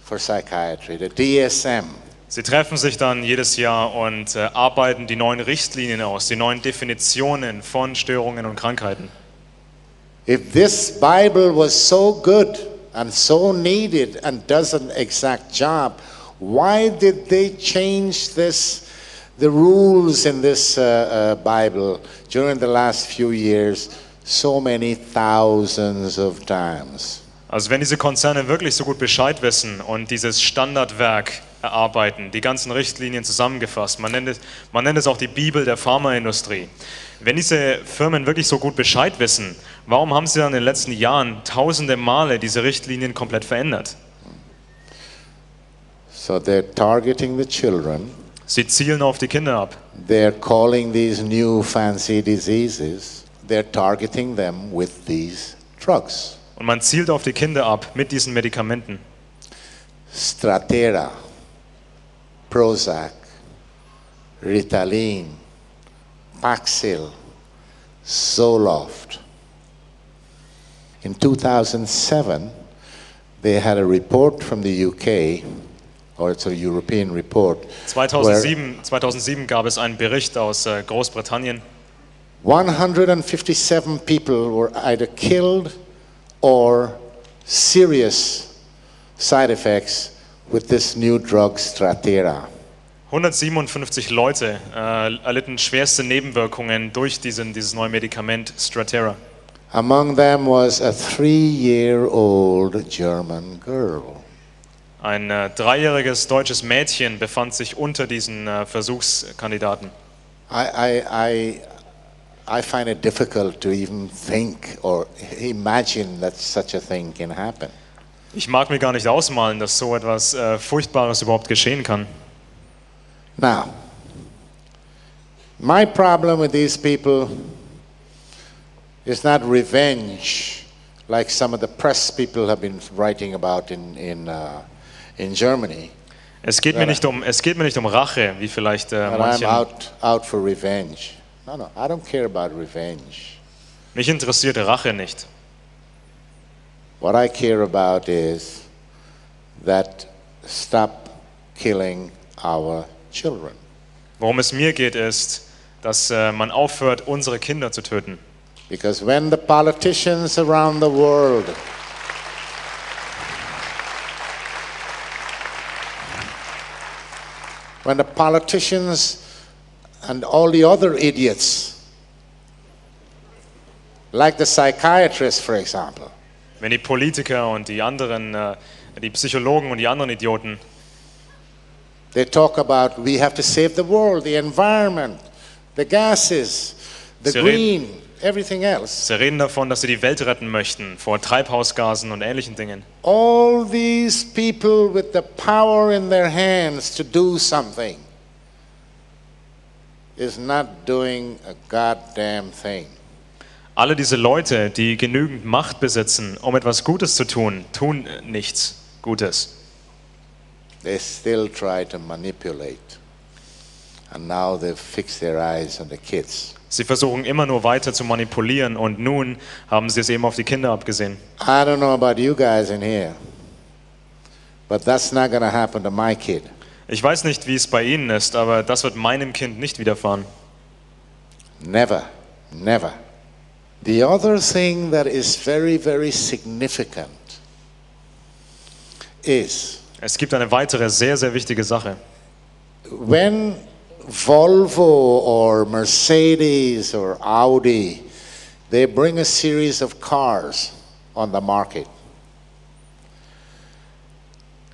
for psychiatry, the DSM. Sie treffen sich dann jedes Jahr und arbeiten die neuen Richtlinien aus, die neuen Definitionen von Störungen und Krankheiten. If this Bible was so good and so needed and does an exact job, why did they change the rules in this Bible during the last few years so many thousands of times? Also wenn diese Konzerne wirklich so gut Bescheid wissen und dieses Standardwerk erarbeiten, die ganzen Richtlinien zusammengefasst, man nennt es auch die Bibel der Pharmaindustrie. Wenn diese Firmen wirklich so gut Bescheid wissen, warum haben sie dann in den letzten Jahren tausende Male diese Richtlinien komplett verändert? So they're targeting the children. Sie zielen auf die Kinder ab. They're calling these new fancy diseases. They're targeting them with these drugs. Und man zielt auf die Kinder ab mit diesen Medikamenten. Strattera, Prozac, Ritalin, Paxil, Zoloft. In 2007, they had a report from the UK, or it's a European report, 2007 gab es einen Bericht aus Großbritannien. 157 people were either killed or serious side effects with this new drug Strattera. 157 Leute erlitten schwerste Nebenwirkungen durch dieses neue Medikament Strattera. Among them was a 3-year-old German girl. Ein 3-jähriges deutsches Mädchen befand sich unter diesen Versuchskandidaten. I find it difficult to even think or imagine that such a thing can happen. Ich mag mir gar nicht ausmalen, dass so etwas Furchtbares überhaupt geschehen kann. Now, my problem with these people is not revenge, like some of the press people have been writing about in Germany. Es geht mir nicht um Rache, wie vielleicht But manche. I'm out for revenge. No, I don't care about revenge. Mich interessiert Rache nicht. What I care about is that stop killing our children. Worum es mir geht, ist, dass man aufhört, unsere Kinder zu töten. Because when the politicians around the world when the politicians and all the other idiots, like the psychiatrists, for example, Wenn die Politiker und die anderen, die Psychologen und die anderen Idioten, they talk about we have to save the world, the environment, the gases, the Sie green, everything else. sie reden davon, dass sie die Welt retten möchten vor Treibhausgasen und ähnlichen Dingen. All these people with the power in their hands to do something is not doing a goddamn thing. Alle diese Leute, die genügend Macht besitzen, um etwas Gutes zu tun, tun nichts Gutes. They still try to manipulate. And now they've fixed their eyes on the kids. Sie versuchen immer nur weiter zu manipulieren und nun haben sie es eben auf die Kinder abgesehen. I don't know about you guys in here, but that's not going to happen to my kid. Ich weiß nicht, wie es bei Ihnen ist, aber das wird meinem Kind nicht widerfahren. Never, never. The other thing that is very, very significant is Es gibt eine weitere sehr, sehr wichtige Sache. when Volvo or Mercedes or Audi, they bring a series of cars on the market,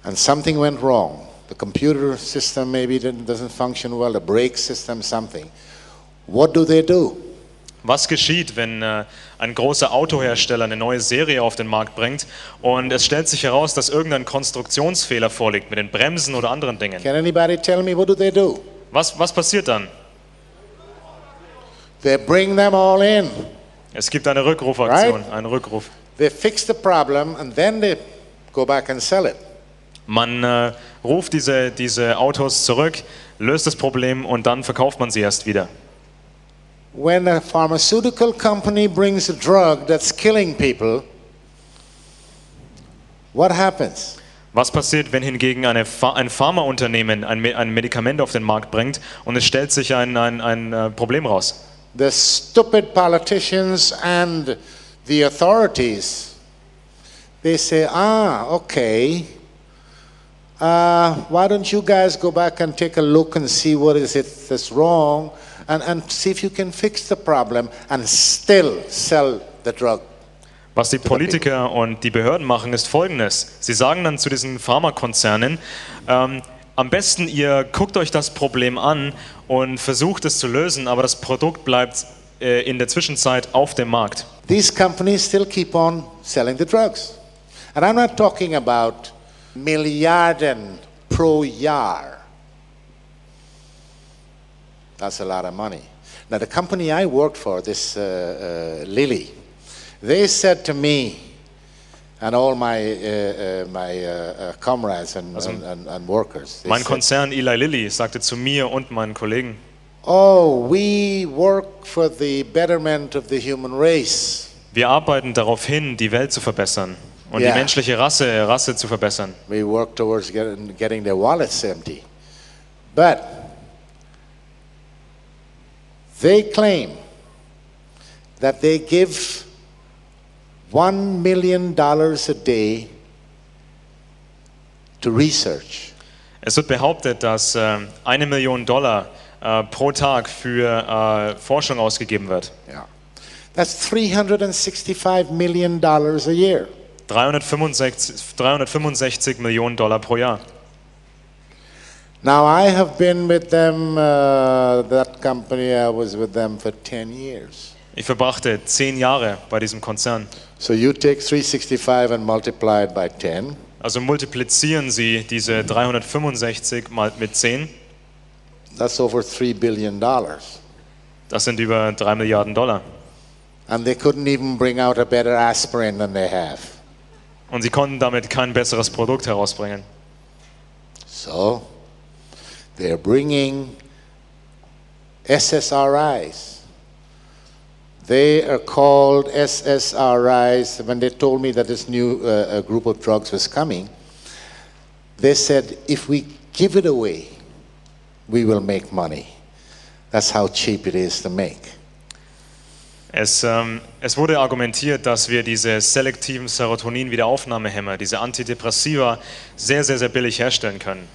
and something went wrong. The computer system maybe doesn't function well, the brake system, something. What do? Was geschieht, wenn ein großer Autohersteller eine neue Serie auf den Markt bringt und es stellt sich heraus, dass irgendein Konstruktionsfehler vorliegt mit den Bremsen oder anderen Dingen? Can anybody tell me what do? Was passiert dann? They bring them all in. Es gibt eine Rückrufaktion, Right. einen Rückruf. They fix the problem and then they go back and sell it. Man ruft diese Autos zurück, löst das Problem und dann verkauft man sie erst wieder. When a pharmaceutical company brings a drug that's killing people, what happens? Was passiert, wenn hingegen ein Pharmaunternehmen ein Medikament auf den Markt bringt und es stellt sich ein Problem raus? The stupid politicians and the authorities, they say, okay, why don't you guys go back and take a look and see what is it that's wrong and see if you can fix the problem and still sell the drug. Was die Politiker und die Behörden machen, ist Folgendes. Sie sagen dann zu diesen Pharmakonzernen, am besten ihr guckt euch das Problem an und versucht es zu lösen, aber das Produkt bleibt in der Zwischenzeit auf dem Markt. These companies still keep on selling the drugs. And I'm not talking about Milliarden pro Jahr. That's a lot of money. Now the company I worked for, this Lilly, they said to me and all my comrades and workers, they Mein said, Konzern Eli Lilly sagte zu mir und meinen Kollegen, oh, we work for the betterment of the human race. wir arbeiten darauf hin, die Welt zu verbessern und Ja. die menschliche Rasse zu verbessern. We work towards getting their wallets empty. But they claim that they give $1 million a day to research. Es wird behauptet, dass $1 Million pro Tag für Forschung ausgegeben wird. Yeah. That's $365 million a year. 365 Millionen Dollar pro Jahr. Now I have been with them, that company, I was with them for 10 years. Ich verbrachte 10 Jahre bei diesem Konzern. So you take 365 and multiply it by 10. Also multiplizieren Sie diese 365 mal mit 10. That's over $3 billion. Das sind über 3 Milliarden Dollar. And they couldn't even bring out a better aspirin than they have. Und sie konnten damit kein besseres Produkt herausbringen. So they're bringing SSRIs. They are called SSRIs. When they told me that this new group of drugs was coming, they said, if we give it away, we will make money. That's how cheap it is to make. Es wurde argumentiert, dass wir diese selektiven Serotonin-Wiederaufnahmehämmer, diese Antidepressiva, sehr, sehr, sehr billig herstellen können.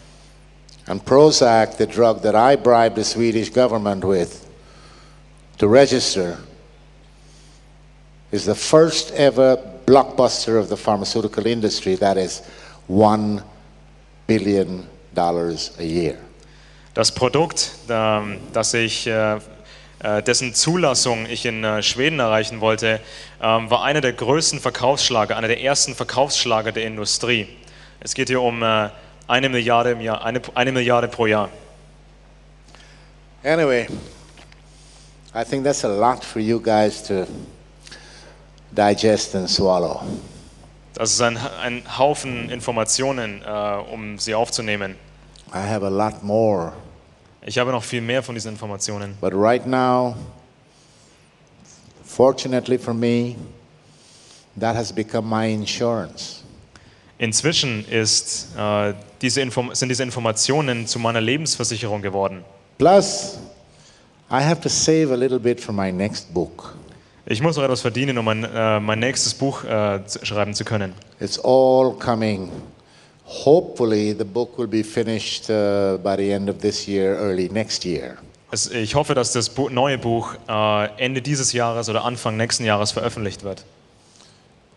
And Prozac, the drug that I bribed the Swedish government with to register, is the first ever blockbuster of the pharmaceutical industry. That is $1 billion a year. Das Produkt, dessen Zulassung ich in Schweden erreichen wollte, war einer der größten Verkaufsschlager, einer der ersten Verkaufsschlager der Industrie. Es geht hier um 1 Milliarde im Jahr, 1 Milliarde pro Jahr. Anyway, I think that's a lot for you guys to digest and swallow. Das ist ein Haufen Informationen, um sie aufzunehmen. I have a lot more. Ich habe noch viel mehr von diesen Informationen. But right now, fortunately for me, that has become my insurance. Inzwischen sind diese Informationen zu meiner Lebensversicherung geworden. Plus, I have to save a little bit for my next book. Ich muss noch etwas verdienen, um mein nächstes Buch schreiben zu können. It's all coming. Hopefully, the book will be finished by the end of this year, early next year. Ich hoffe, dass das neue Buch Ende dieses Jahres oder Anfang nächsten Jahres veröffentlicht wird.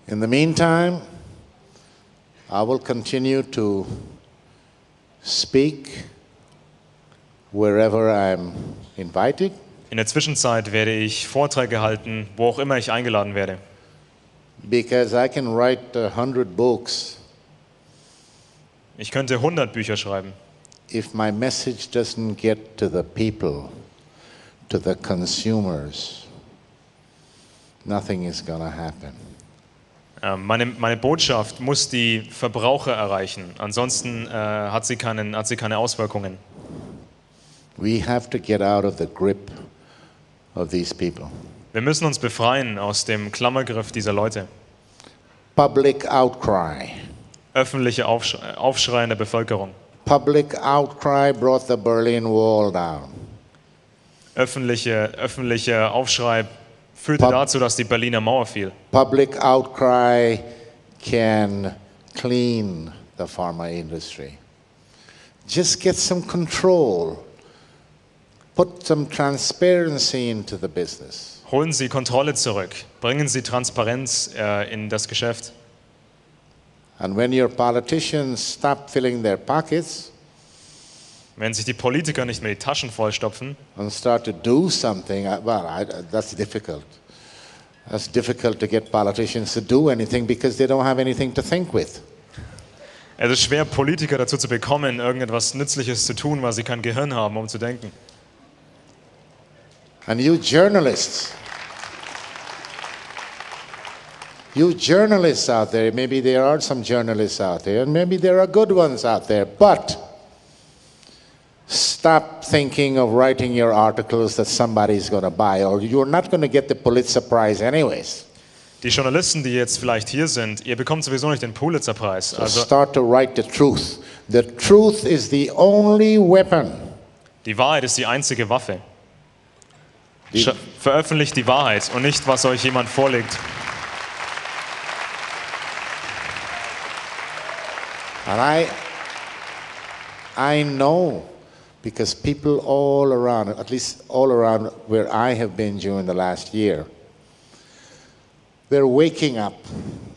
In the meantime, I will continue to speak wherever I'm invited. In der Zwischenzeit werde ich Vorträge halten, wo auch immer ich eingeladen werde. Because I can write 100 books. Ich könnte 100 Bücher schreiben. If my message doesn't get to the people, to the consumers, nothing is going to happen. Meine Botschaft muss die Verbraucher erreichen, ansonsten hat sie keine Auswirkungen. We have to get out of the grip of these people. Wir müssen uns befreien aus dem Klammergriff dieser Leute. Public outcry. Öffentliche Aufschrei in der Bevölkerung. Public outcry brought the Berlin Wall down. Öffentlicher Aufschrei führte dazu, dass die Berliner Mauer fiel. Public outcry can clean the pharma industry. Just get some control. Put some transparency into the business. Holen Sie Kontrolle zurück. Bringen Sie Transparenz in das Geschäft. And when your politicians stop filling their pockets, wenn sich die Politiker nicht mehr die Taschen vollstopfen and start to do something, that's difficult. That's difficult to get politicians to do anything because they don't have anything to think with. Es ist schwer, Politiker dazu zu bekommen, irgendetwas Nützliches zu tun, weil sie kein Gehirn haben, um zu denken. And you journalists out there, maybe there are some journalists out there, and maybe there are good ones out there, but stop thinking of writing your articles that somebody's going to buy, or you're not going to get the Pulitzer Prize anyways. Die Journalisten, die jetzt vielleicht hier sind, ihr bekommt sowieso nicht den Pulitzer-Preis. So start to write the truth. The truth is the only weapon. Die Wahrheit ist die einzige Waffe. Veröffentlicht die Wahrheit und nicht, was euch jemand vorlegt. And I know, because people all around, at least all around where I have been during the last year, they're waking up.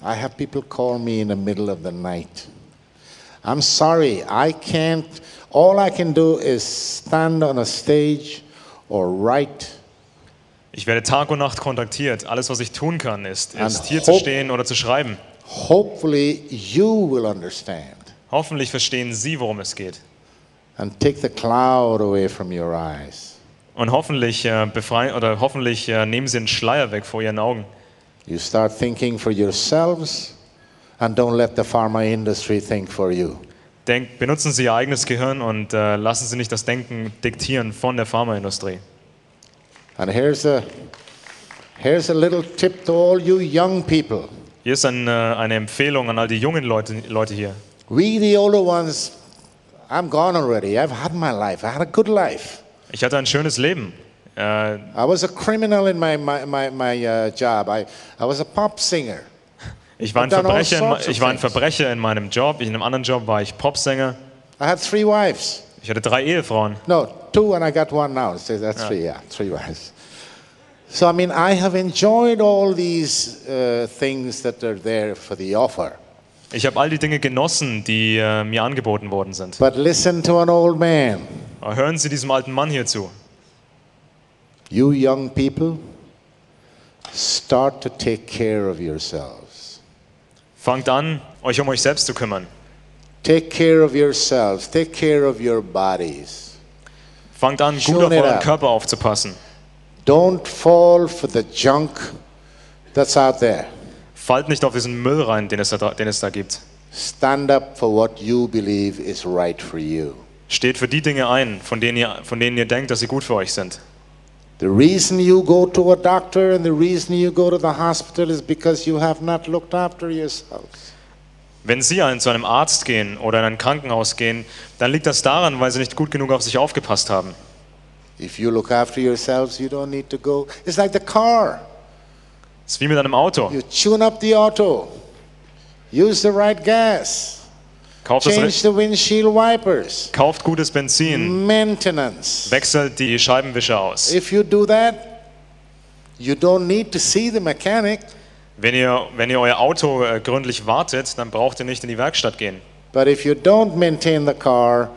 I have people call me in the middle of the night. I'm sorry, all I can do is stand on a stage or write. Ich werde Tag und Nacht kontaktiert. Alles, was ich tun kann, ist And hier zu stehen oder zu schreiben. Hopefully you will understand Hoffentlich verstehen Sie, worum es geht. and take the cloud away from your eyes. Und hoffentlich nehmen Sie den Schleier weg vor Ihren Augen. You start thinking for yourselves and don't let the pharma industry think for you. Benutzen Sie Ihr eigenes Gehirn und lassen Sie nicht das Denken diktieren von der Pharmaindustrie. And here's a little tip to all you young people. Hier ist eine Empfehlung an all die jungen Leute hier. We, the older ones, I'm gone already. I've had my life. I had a good life. Ich hatte ein schönes Leben. I was a criminal in my job. I was a pop singer. Ich war ein Verbrecher in meinem Job. In einem anderen Job war ich Popsänger. I had 3 wives. Ich hatte 3 Ehefrauen. No, 2 and I got 1 now. So that's 3, yeah, 3 wives. So, I mean, I have enjoyed all these things that are there for the offer. Ich habe all die Dinge genossen, die mir angeboten worden sind. But listen to an old man. Aber hören Sie diesem alten Mann hier zu. You young people, start to take care of yourselves. Fangt an, euch um euch selbst zu kümmern. Take care of yourselves. Take care of your bodies. Fangt an, gut auf euren Körper aufzupassen. Don't fall for the junk that's out there. Fallt nicht auf diesen Müll rein, den es da gibt. Stand up for what you believe is right for you. Steht für die Dinge ein, von denen ihr denkt, dass sie gut für euch sind. The reason you go to a doctor and the reason you go to the hospital is because you have not looked after yourselves. Wenn Sie zu einem Arzt gehen oder in ein Krankenhaus gehen, dann liegt das daran, weil Sie nicht gut genug auf sich aufgepasst haben. If you look after yourselves, you don't need to go. It's like the car. Es ist wie mit einem Auto. You tune up the auto. Use the right gas. Change the windshield wipers. Kauft gutes Benzin. Maintenance. Wechselt die Scheibenwischer aus. If you do that, you don't need to see the mechanic. Wenn ihr euer Auto gründlich wartet, dann braucht ihr nicht in die Werkstatt gehen. But if you don't maintain the car,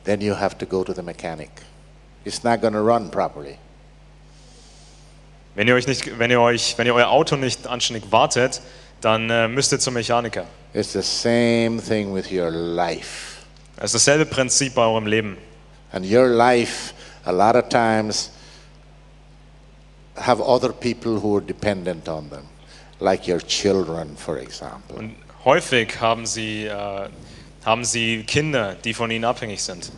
then you have to go to the mechanic. It's not going to run properly. Wenn ihr euer Auto nicht anständig wartet, dann müsst ihr zum Mechaniker. It's the same thing with your life. Es ist dasselbe Prinzip bei eurem Leben. And your life, a lot of times, have other people who are dependent on them, like your children, for example. Und häufig haben sie Kinder, die von ihnen abhängig sind.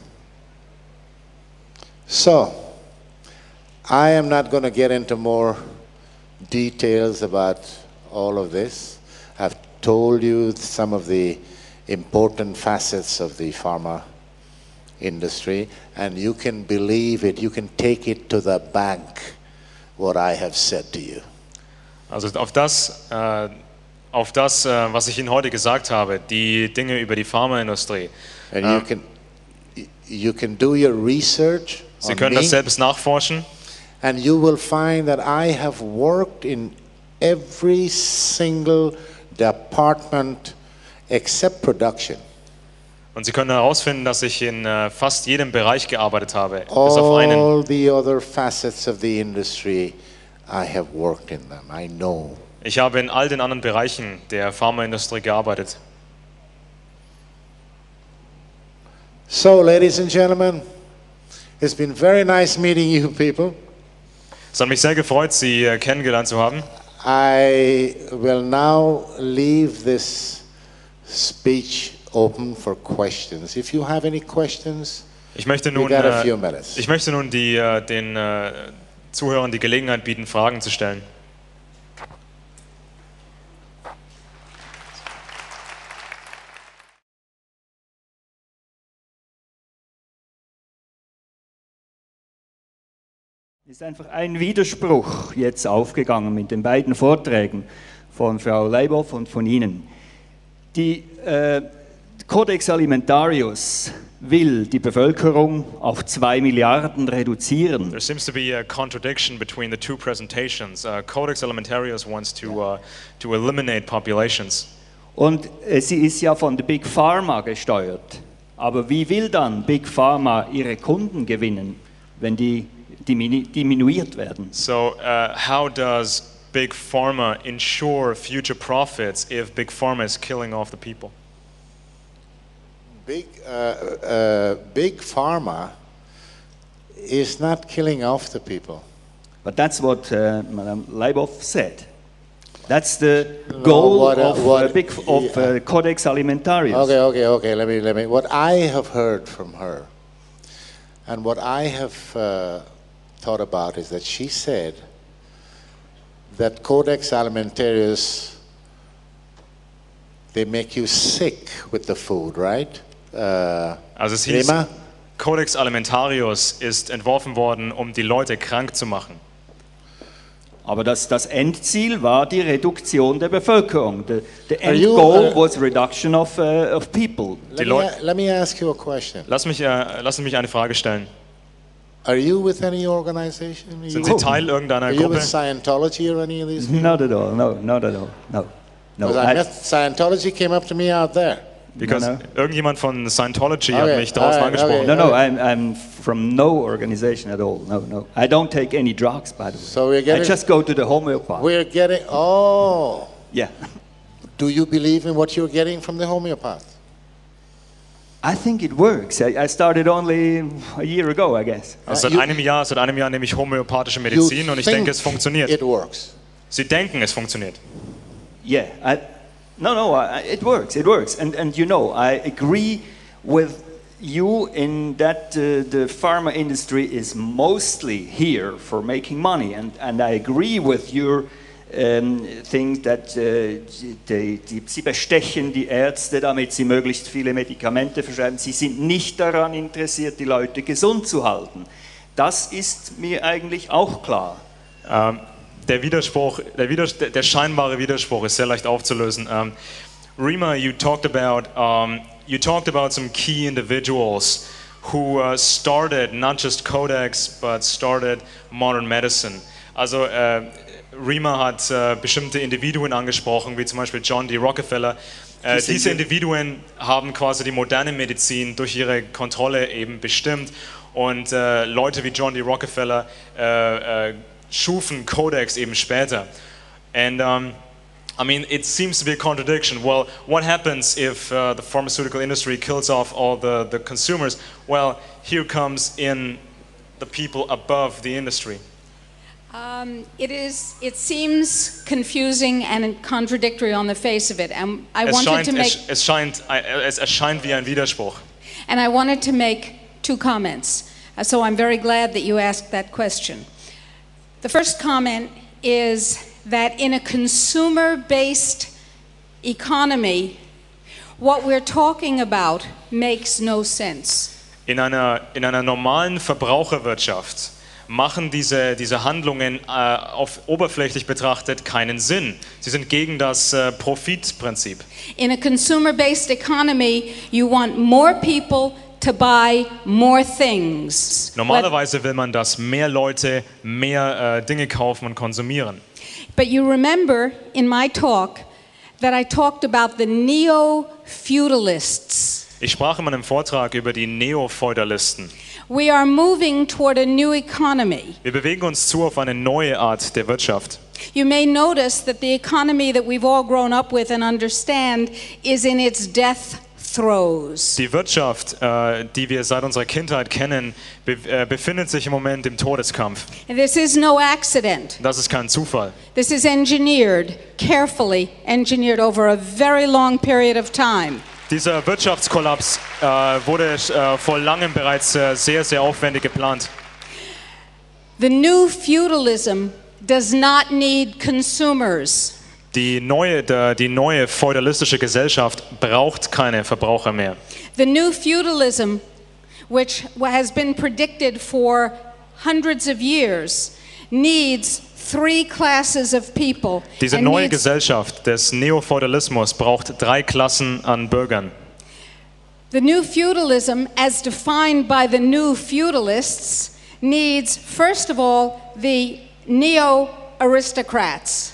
So, I am not going to get into more details about all of this. I've told you some of the important facets of the pharma industry, and you can believe it, you can take it to the bank, what I have said to you. Also auf das, was ich Ihnen heute gesagt habe, die Dinge über die Pharmaindustrie. And you can do your research. Sie können das selbst nachforschen. And you will find that I have worked in every single department except production. Und Sie können herausfinden, dass ich in fast jedem Bereich gearbeitet habe, bis auf einen. All the other facets of the industry, I have worked in them. I know. Ich habe in all den anderen Bereichen der Pharmaindustrie gearbeitet. So, ladies and gentlemen, it's been very nice meeting you people. Es hat mich sehr gefreut, Sie kennengelernt zu haben. I will now leave this speech open for questions. If you have any questions, Ich möchte we nun got a few minutes. den Zuhörern die Gelegenheit bieten, Fragen zu stellen. Ist einfach ein Widerspruch jetzt aufgegangen mit den beiden Vorträgen von Frau Leibhoff und von Ihnen. Die Codex Alimentarius will die Bevölkerung auf 2 Milliarden reduzieren. There seems to be a contradiction between the two presentations. Codex Alimentarius wants to eliminate populations. Und sie ist ja von der Big Pharma gesteuert. Aber wie will dann Big Pharma ihre Kunden gewinnen, wenn die diminuiert werden? So how does Big Pharma ensure future profits if Big Pharma is killing off the people? Big Pharma is not killing off the people. But that's what Madame Leibov said. That's the goal of Codex Alimentarius. Okay. Let me. What I have heard from her, and what I have thought about is that she said that Codex Alimentarius, they make you sick with the food, right? Also es hieß, Codex Alimentarius ist entworfen worden, um die Leute krank zu machen. Aber das Endziel war die Reduktion der Bevölkerung. The end goal was reduction of people. Let me ask you a question. Lassen Sie mich eine Frage stellen. Are you with any organization? Sind Sie Teil irgendeiner Are you Gruppe? with Scientology or any of these people? Not at all. No, not at all. No. Because I met Scientology came up to me out there. Because irgendjemand von Scientology hat mich draußen angesprochen. No, I'm from no organization at all. No. I don't take any drugs, by the way. So I just go to the homeopath. Yeah. Do you believe in what you're getting from the homeopath? I think it works. I started only a year ago, I guess. Also seit einem Jahr nehme ich homöopathische Medizin und ich denke, es funktioniert. It works. Sie denken, es funktioniert. Yeah. It works. It works. And you know, I agree with you in that the pharma industry is mostly here for making money, and I agree with your thing that sie bestechen die Ärzte, damit sie möglichst viele Medikamente verschreiben. Sie sind nicht daran interessiert, die Leute gesund zu halten. Das ist mir eigentlich auch klar. Der scheinbare Widerspruch ist sehr leicht aufzulösen. Rima, you talked about some key individuals who started not just Codex, but started modern medicine. Also Rima hat bestimmte Individuen angesprochen, wie zum Beispiel John D. Rockefeller. Diese Individuen haben quasi die moderne Medizin durch ihre Kontrolle eben bestimmt und Leute wie John D. Rockefeller schufen Codex eben später. And I mean, it seems to be a contradiction. Well, what happens if the pharmaceutical industry kills off all the consumers? Well, here comes in the people above the industry. It seems confusing and contradictory on the face of it. And I wanted to make. Es erscheint wie ein Widerspruch. And I wanted to make two comments. So I'm very glad that you asked that question. The first comment is that in a consumer-based economy, what we're talking about makes no sense. In einer normalen Verbraucherwirtschaft machen diese Handlungen auf oberflächlich betrachtet keinen Sinn. Sie sind gegen das Profitprinzip. In a consumer-based economy, you want more people to buy more things. Normalerweise will man, dass mehr Leute mehr Dinge kaufen und konsumieren. But you remember in my talk that I talked about the neo-feudalists. Ich sprach in meinem Vortrag über die Neofeudalisten. We are moving toward a new economy. Wir bewegen uns zu auf eine neue Art der Wirtschaft. You may notice that the economy that we've all grown up with and understand is in its death throes. Die Wirtschaft, die wir seit unserer Kindheit kennen, befindet sich im Moment im Todeskampf. This is no accident. Das ist kein Zufall. This is engineered, carefully engineered over a very long period of time. Dieser Wirtschaftskollaps wurde vor langem bereits sehr, sehr aufwendig geplant. The new feudalism does not need consumers. Die neue feudalistische Gesellschaft braucht keine Verbraucher mehr. The new feudalism, which has been predicted for hundreds of years, needs three classes of people. Diese neue Gesellschaft des Neofeudalismus braucht 3 Klassen an Bürgern. The new feudalism, as defined by the new feudalists, needs, first of all, the neo-aristocrats.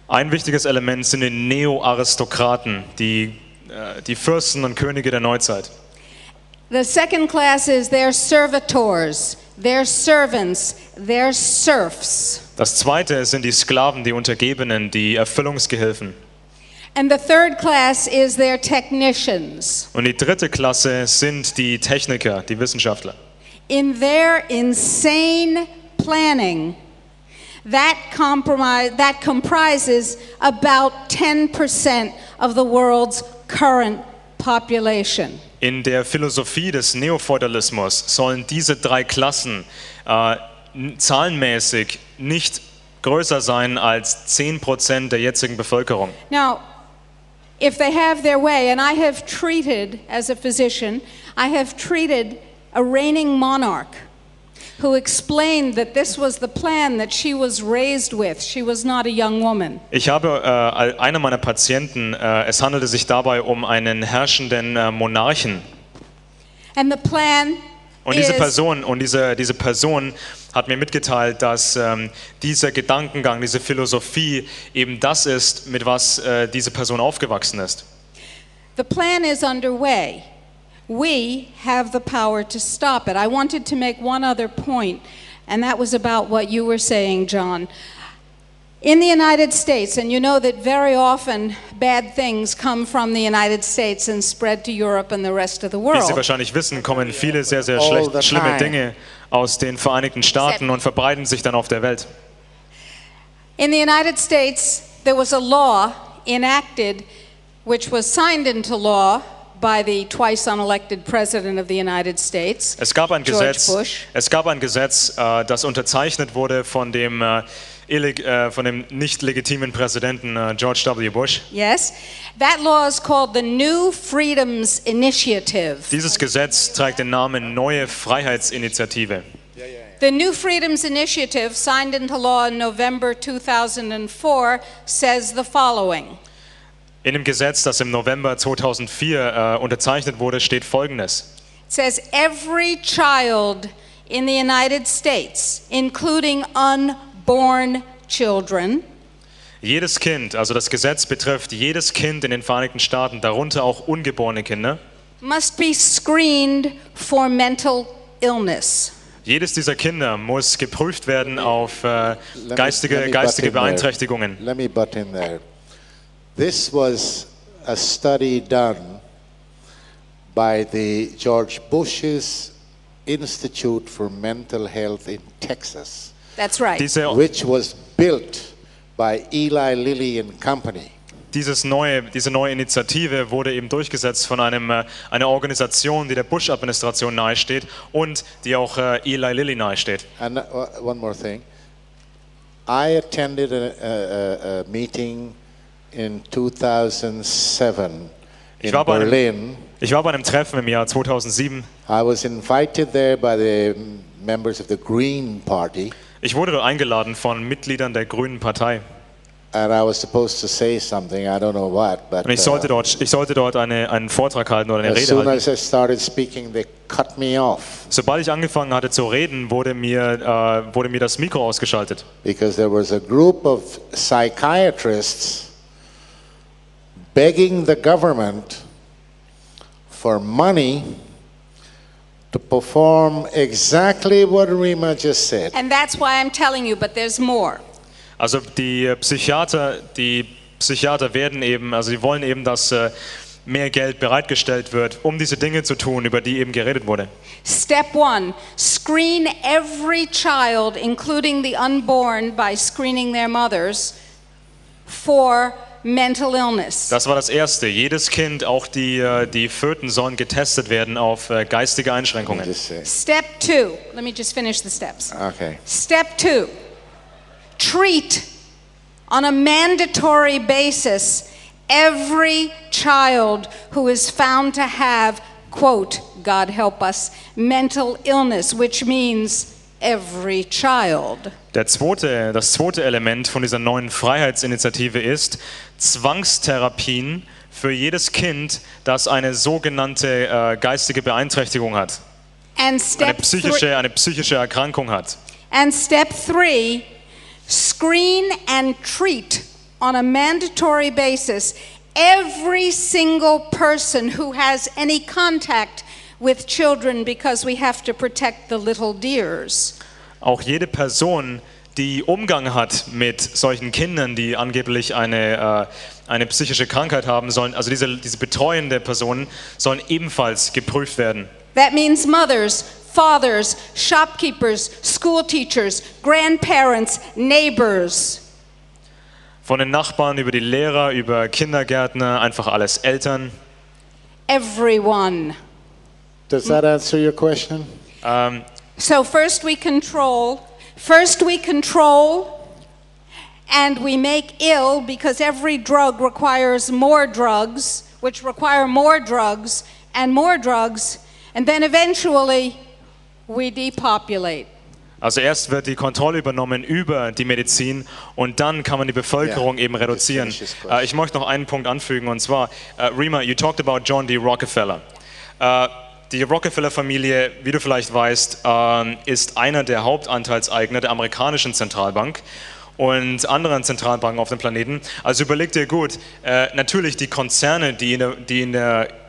Ein wichtiges Element sind die Neo-Aristokraten, die Fürsten und Könige der Neuzeit. The second class is their servitors, their servants, their serfs. Das zweite sind die Sklaven, die Untergebenen, die Erfüllungsgehilfen. And the third class is their technicians. Und die dritte Klasse sind die Techniker, die Wissenschaftler. In their insane planning, that comprises about 10% of the world's current population. In der Philosophie des Neofeudalismus sollen diese drei Klassen zahlenmäßig nicht größer sein als 10% der jetzigen Bevölkerung. Now, if they have their way, and I have treated, as a physician, I have treated a reigning monarch who explained that this was the plan that she was raised with. She was not a young woman. Ich habe einer meiner Patienten, es handelte sich dabei um einen herrschenden Monarchen. And the plan Und diese Person hat mir mitgeteilt, dass dieser Gedankengang, diese Philosophie eben das ist, mit was diese Person aufgewachsen ist. The plan is underway. We have the power to stop it. I wanted to make one other point, and that was about what you were saying, John. In the United States, and you know that very often bad things come from the United States and spread to Europe and the rest of the Wie Sie world. wahrscheinlich wissen, kommen viele sehr, sehr All the schlimme time. Dinge aus den Vereinigten Staaten und verbreiten sich dann auf der Welt. In the United States, there was a law enacted which was signed into law by the twice unelected President of the United States, Es gab ein George Gesetz, Bush. Das unterzeichnet wurde von dem nicht legitimen Präsidenten George W. Bush. Yes, that law is called the New Freedoms Initiative. Dieses Gesetz trägt den Namen Neue Freiheitsinitiative. The New Freedoms Initiative, signed into law in November 2004, says the following. In dem Gesetz, das im November 2004 unterzeichnet wurde, steht Folgendes. It says every child in the United States, including unborn children, Jedes Kind, also das Gesetz betrifft jedes Kind in den Vereinigten Staaten, darunter auch ungeborene Kinder. must be screened for mental illness. Jedes dieser Kinder muss geprüft werden auf Let geistige me butt in there. Beeinträchtigungen. Let me butt in there. This was a study done by the George Bush's Institute for Mental Health in Texas, That's right. which was built by Eli Lilly and Company. Diese neue Initiative wurde eben durchgesetzt von einer Organisation, die der Bush-Administration nahesteht und die auch Eli Lilly nahesteht. And one more thing. I attended a meeting in 2007 in Berlin. Ich war bei einem Treffen im Jahr 2007. I was invited there by the members of the Green Party, Ich wurde dort eingeladen von Mitgliedern der Grünen Partei. and I was supposed to say something. I don't know what, but Und ich sollte dort einen Vortrag halten oder eine as Rede soon halten. as I started speaking, they cut me off Sobald ich angefangen hatte zu reden, wurde mir das Mikro ausgeschaltet. because there was a group of psychiatrists begging the government for money to perform exactly what Rima just said. And that's why I'm telling you, but there's more. Also die Psychiater werden eben, also sie wollen eben, dass mehr Geld bereitgestellt wird, um diese Dinge zu tun, über die eben geredet wurde. Step 1, screen every child, including the unborn, by screening their mothers for mental illness. Das war das Erste. Jedes Kind, auch die Föten, sollen getestet werden auf geistige Einschränkungen. Just say. Step 2, let me just finish the steps. Okay. Step 2, treat on a mandatory basis every child who is found to have, quote, God help us, mental illness, which means every child. Das zweite Element von dieser neuen Freiheitsinitiative ist Zwangstherapien für jedes Kind, das eine sogenannte geistige Beeinträchtigung hat, And step eine psychische Erkrankung hat. And step 3, screen and treat on a mandatory basis every single person who has any contact with children because we have to protect the little dears. Auch jede Person, die Umgang hat mit solchen Kindern, die angeblich eine psychische Krankheit haben sollen, also diese betreuende Personen, sollen ebenfalls geprüft werden. That means mothers, fathers, shopkeepers, school teachers, grandparents, neighbors. Von den Nachbarn über die Lehrer, über Kindergärtner, einfach alles Eltern. Everyone. Does that answer your question? So first we control, and we make ill because every drug requires more drugs, which require more drugs, and then eventually we depopulate. Also erst wird die Kontrolle übernommen über die Medizin und dann kann man die Bevölkerung eben reduzieren. Ich möchte noch einen Punkt anfügen und zwar, Rima, you talked about John D. Rockefeller. Die Rockefeller-Familie, wie du vielleicht weißt, ist einer der Hauptanteilseigner der amerikanischen Zentralbank und anderen Zentralbanken auf dem Planeten. Also überleg dir gut, natürlich die Konzerne, die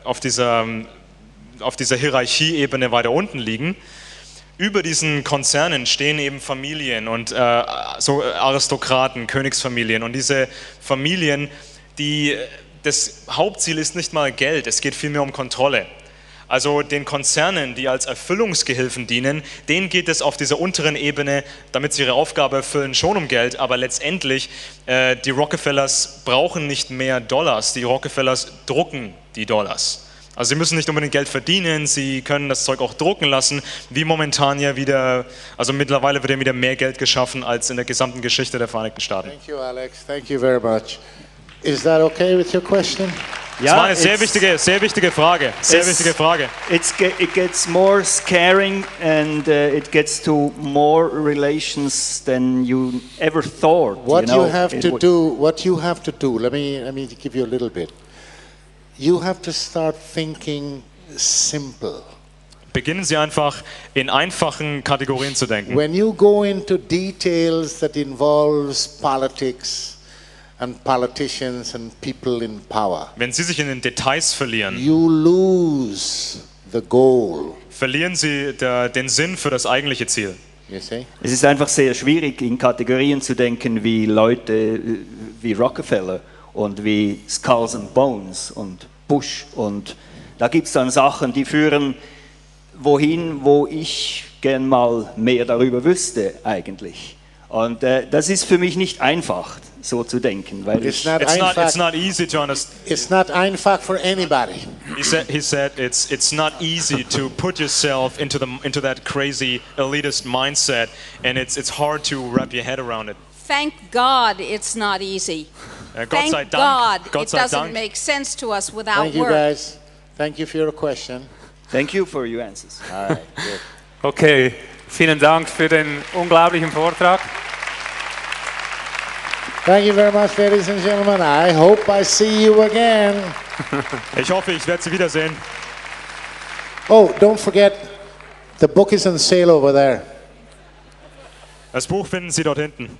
auf dieser Hierarchieebene weiter unten liegen, über diesen Konzernen stehen eben Familien und so Aristokraten, Königsfamilien. Und diese Familien, das Hauptziel ist nicht mal Geld, es geht vielmehr um Kontrolle. Also den Konzernen, die als Erfüllungsgehilfen dienen, denen geht es auf dieser unteren Ebene, damit sie ihre Aufgabe erfüllen, schon um Geld. Aber letztendlich, die Rockefellers brauchen nicht mehr Dollars, die Rockefellers drucken die Dollars. Also sie müssen nicht unbedingt Geld verdienen, sie können das Zeug auch drucken lassen, wie momentan ja wieder, also mittlerweile wird ja wieder mehr Geld geschaffen als in der gesamten Geschichte der Vereinigten Staaten. Thank you, Alex. Thank you very much. Is that okay with your question? Das war eine sehr wichtige Frage. Wichtige Frage. It gets more scaring and it gets to more relations than you ever thought. What you have to do, let me give you a little bit. You have to start thinking simple. Beginnen Sie einfach in einfachen Kategorien zu denken. When you go into details that involves politics and politicians and people in power, wenn Sie sich in den Details verlieren, you lose the goal. Verlieren Sie den Sinn für das eigentliche Ziel. You see? Es ist einfach sehr schwierig, in Kategorien zu denken wie Leute wie Rockefeller und wie Skulls and Bones und Bush. Und da gibt es dann Sachen, die führen wohin, wo ich gern mal mehr darüber wüsste eigentlich. Und das ist für mich nicht einfach, so zu denken, weil It's not easy to understand. It's not einfach for anybody. He said it's not easy to put yourself into that crazy elitist mindset, and it's hard to wrap your head around it. Thank God it's not easy. Gott sei Thank Dank. God it doesn't make sense to us without Thank you work. guys. Thank you for your question. Thank you for your answers. All right, good. Okay, vielen Dank für den unglaublichen Vortrag. Thank you very much, ladies and gentlemen. I hope I see you again. Ich hoffe, ich werde Sie wiedersehen. Oh, don't forget, the book is on sale over there. Das Buch finden Sie dort hinten.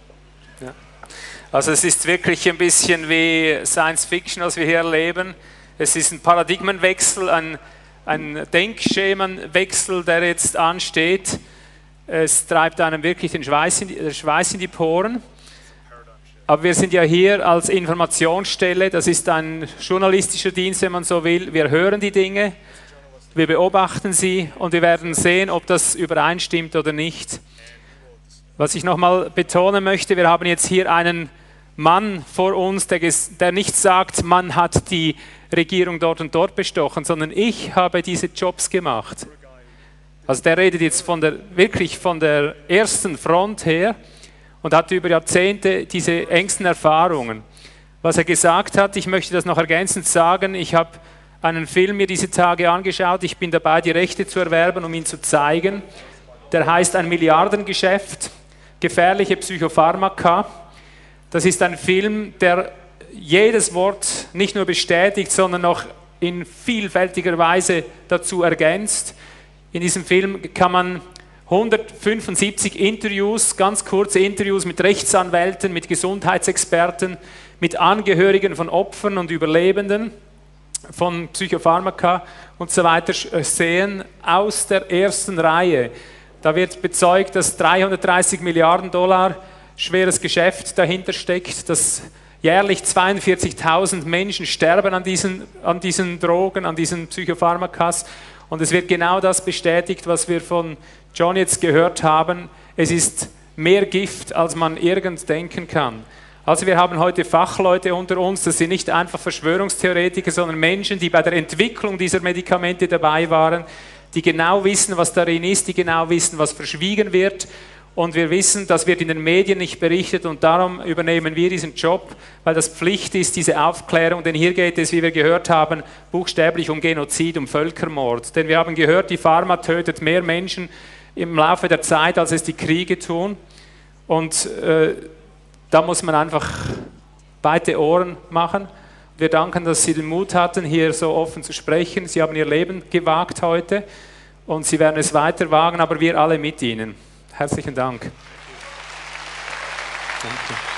Also es ist wirklich ein bisschen wie Science Fiction, was wir hier erleben. Es ist ein Paradigmenwechsel, ein Denkschemenwechsel, der jetzt ansteht. Es treibt einem wirklich den Schweiß in die Poren. Aber wir sind ja hier als Informationsstelle, das ist ein journalistischer Dienst, wenn man so will. Wir hören die Dinge, wir beobachten sie und wir werden sehen, ob das übereinstimmt oder nicht. Was ich nochmal betonen möchte, wir haben jetzt hier einen Mann vor uns, der nicht sagt, man hat die Regierung dort und dort bestochen, sondern ich habe diese Jobs gemacht. Also der redet jetzt wirklich von der ersten Front her und hat über Jahrzehnte diese engsten Erfahrungen. Was er gesagt hat, ich möchte das noch ergänzend sagen, ich habe einen Film mir diese Tage angeschaut, ich bin dabei, die Rechte zu erwerben, um ihn zu zeigen. Der heißt Ein Milliardengeschäft, gefährliche Psychopharmaka. Das ist ein Film, der jedes Wort nicht nur bestätigt, sondern noch in vielfältiger Weise dazu ergänzt. In diesem Film kann man 175 Interviews, ganz kurze Interviews mit Rechtsanwälten, mit Gesundheitsexperten, mit Angehörigen von Opfern und Überlebenden von Psychopharmaka und so weiter sehen aus der ersten Reihe. Da wird bezeugt, dass 330 Milliarden Dollar schweres Geschäft dahinter steckt, dass jährlich 42.000 Menschen sterben an diesen Drogen, an diesen Psychopharmakas. Und es wird genau das bestätigt, was wir von John jetzt gehört haben. Es ist mehr Gift, als man irgend denken kann. Also wir haben heute Fachleute unter uns, das sind nicht einfach Verschwörungstheoretiker, sondern Menschen, die bei der Entwicklung dieser Medikamente dabei waren, die genau wissen, was darin ist, die genau wissen, was verschwiegen wird. Und wir wissen, das wird in den Medien nicht berichtet und darum übernehmen wir diesen Job, weil das Pflicht ist, diese Aufklärung. Denn hier geht es, wie wir gehört haben, buchstäblich um Genozid, um Völkermord. Denn wir haben gehört, die Pharma tötet mehr Menschen im Laufe der Zeit, als es die Kriege tun. Und da muss man einfach beide Ohren machen. Wir danken, dass Sie den Mut hatten, hier so offen zu sprechen. Sie haben Ihr Leben gewagt heute und Sie werden es weiter wagen, aber wir alle mit Ihnen. Herzlichen Dank. Danke.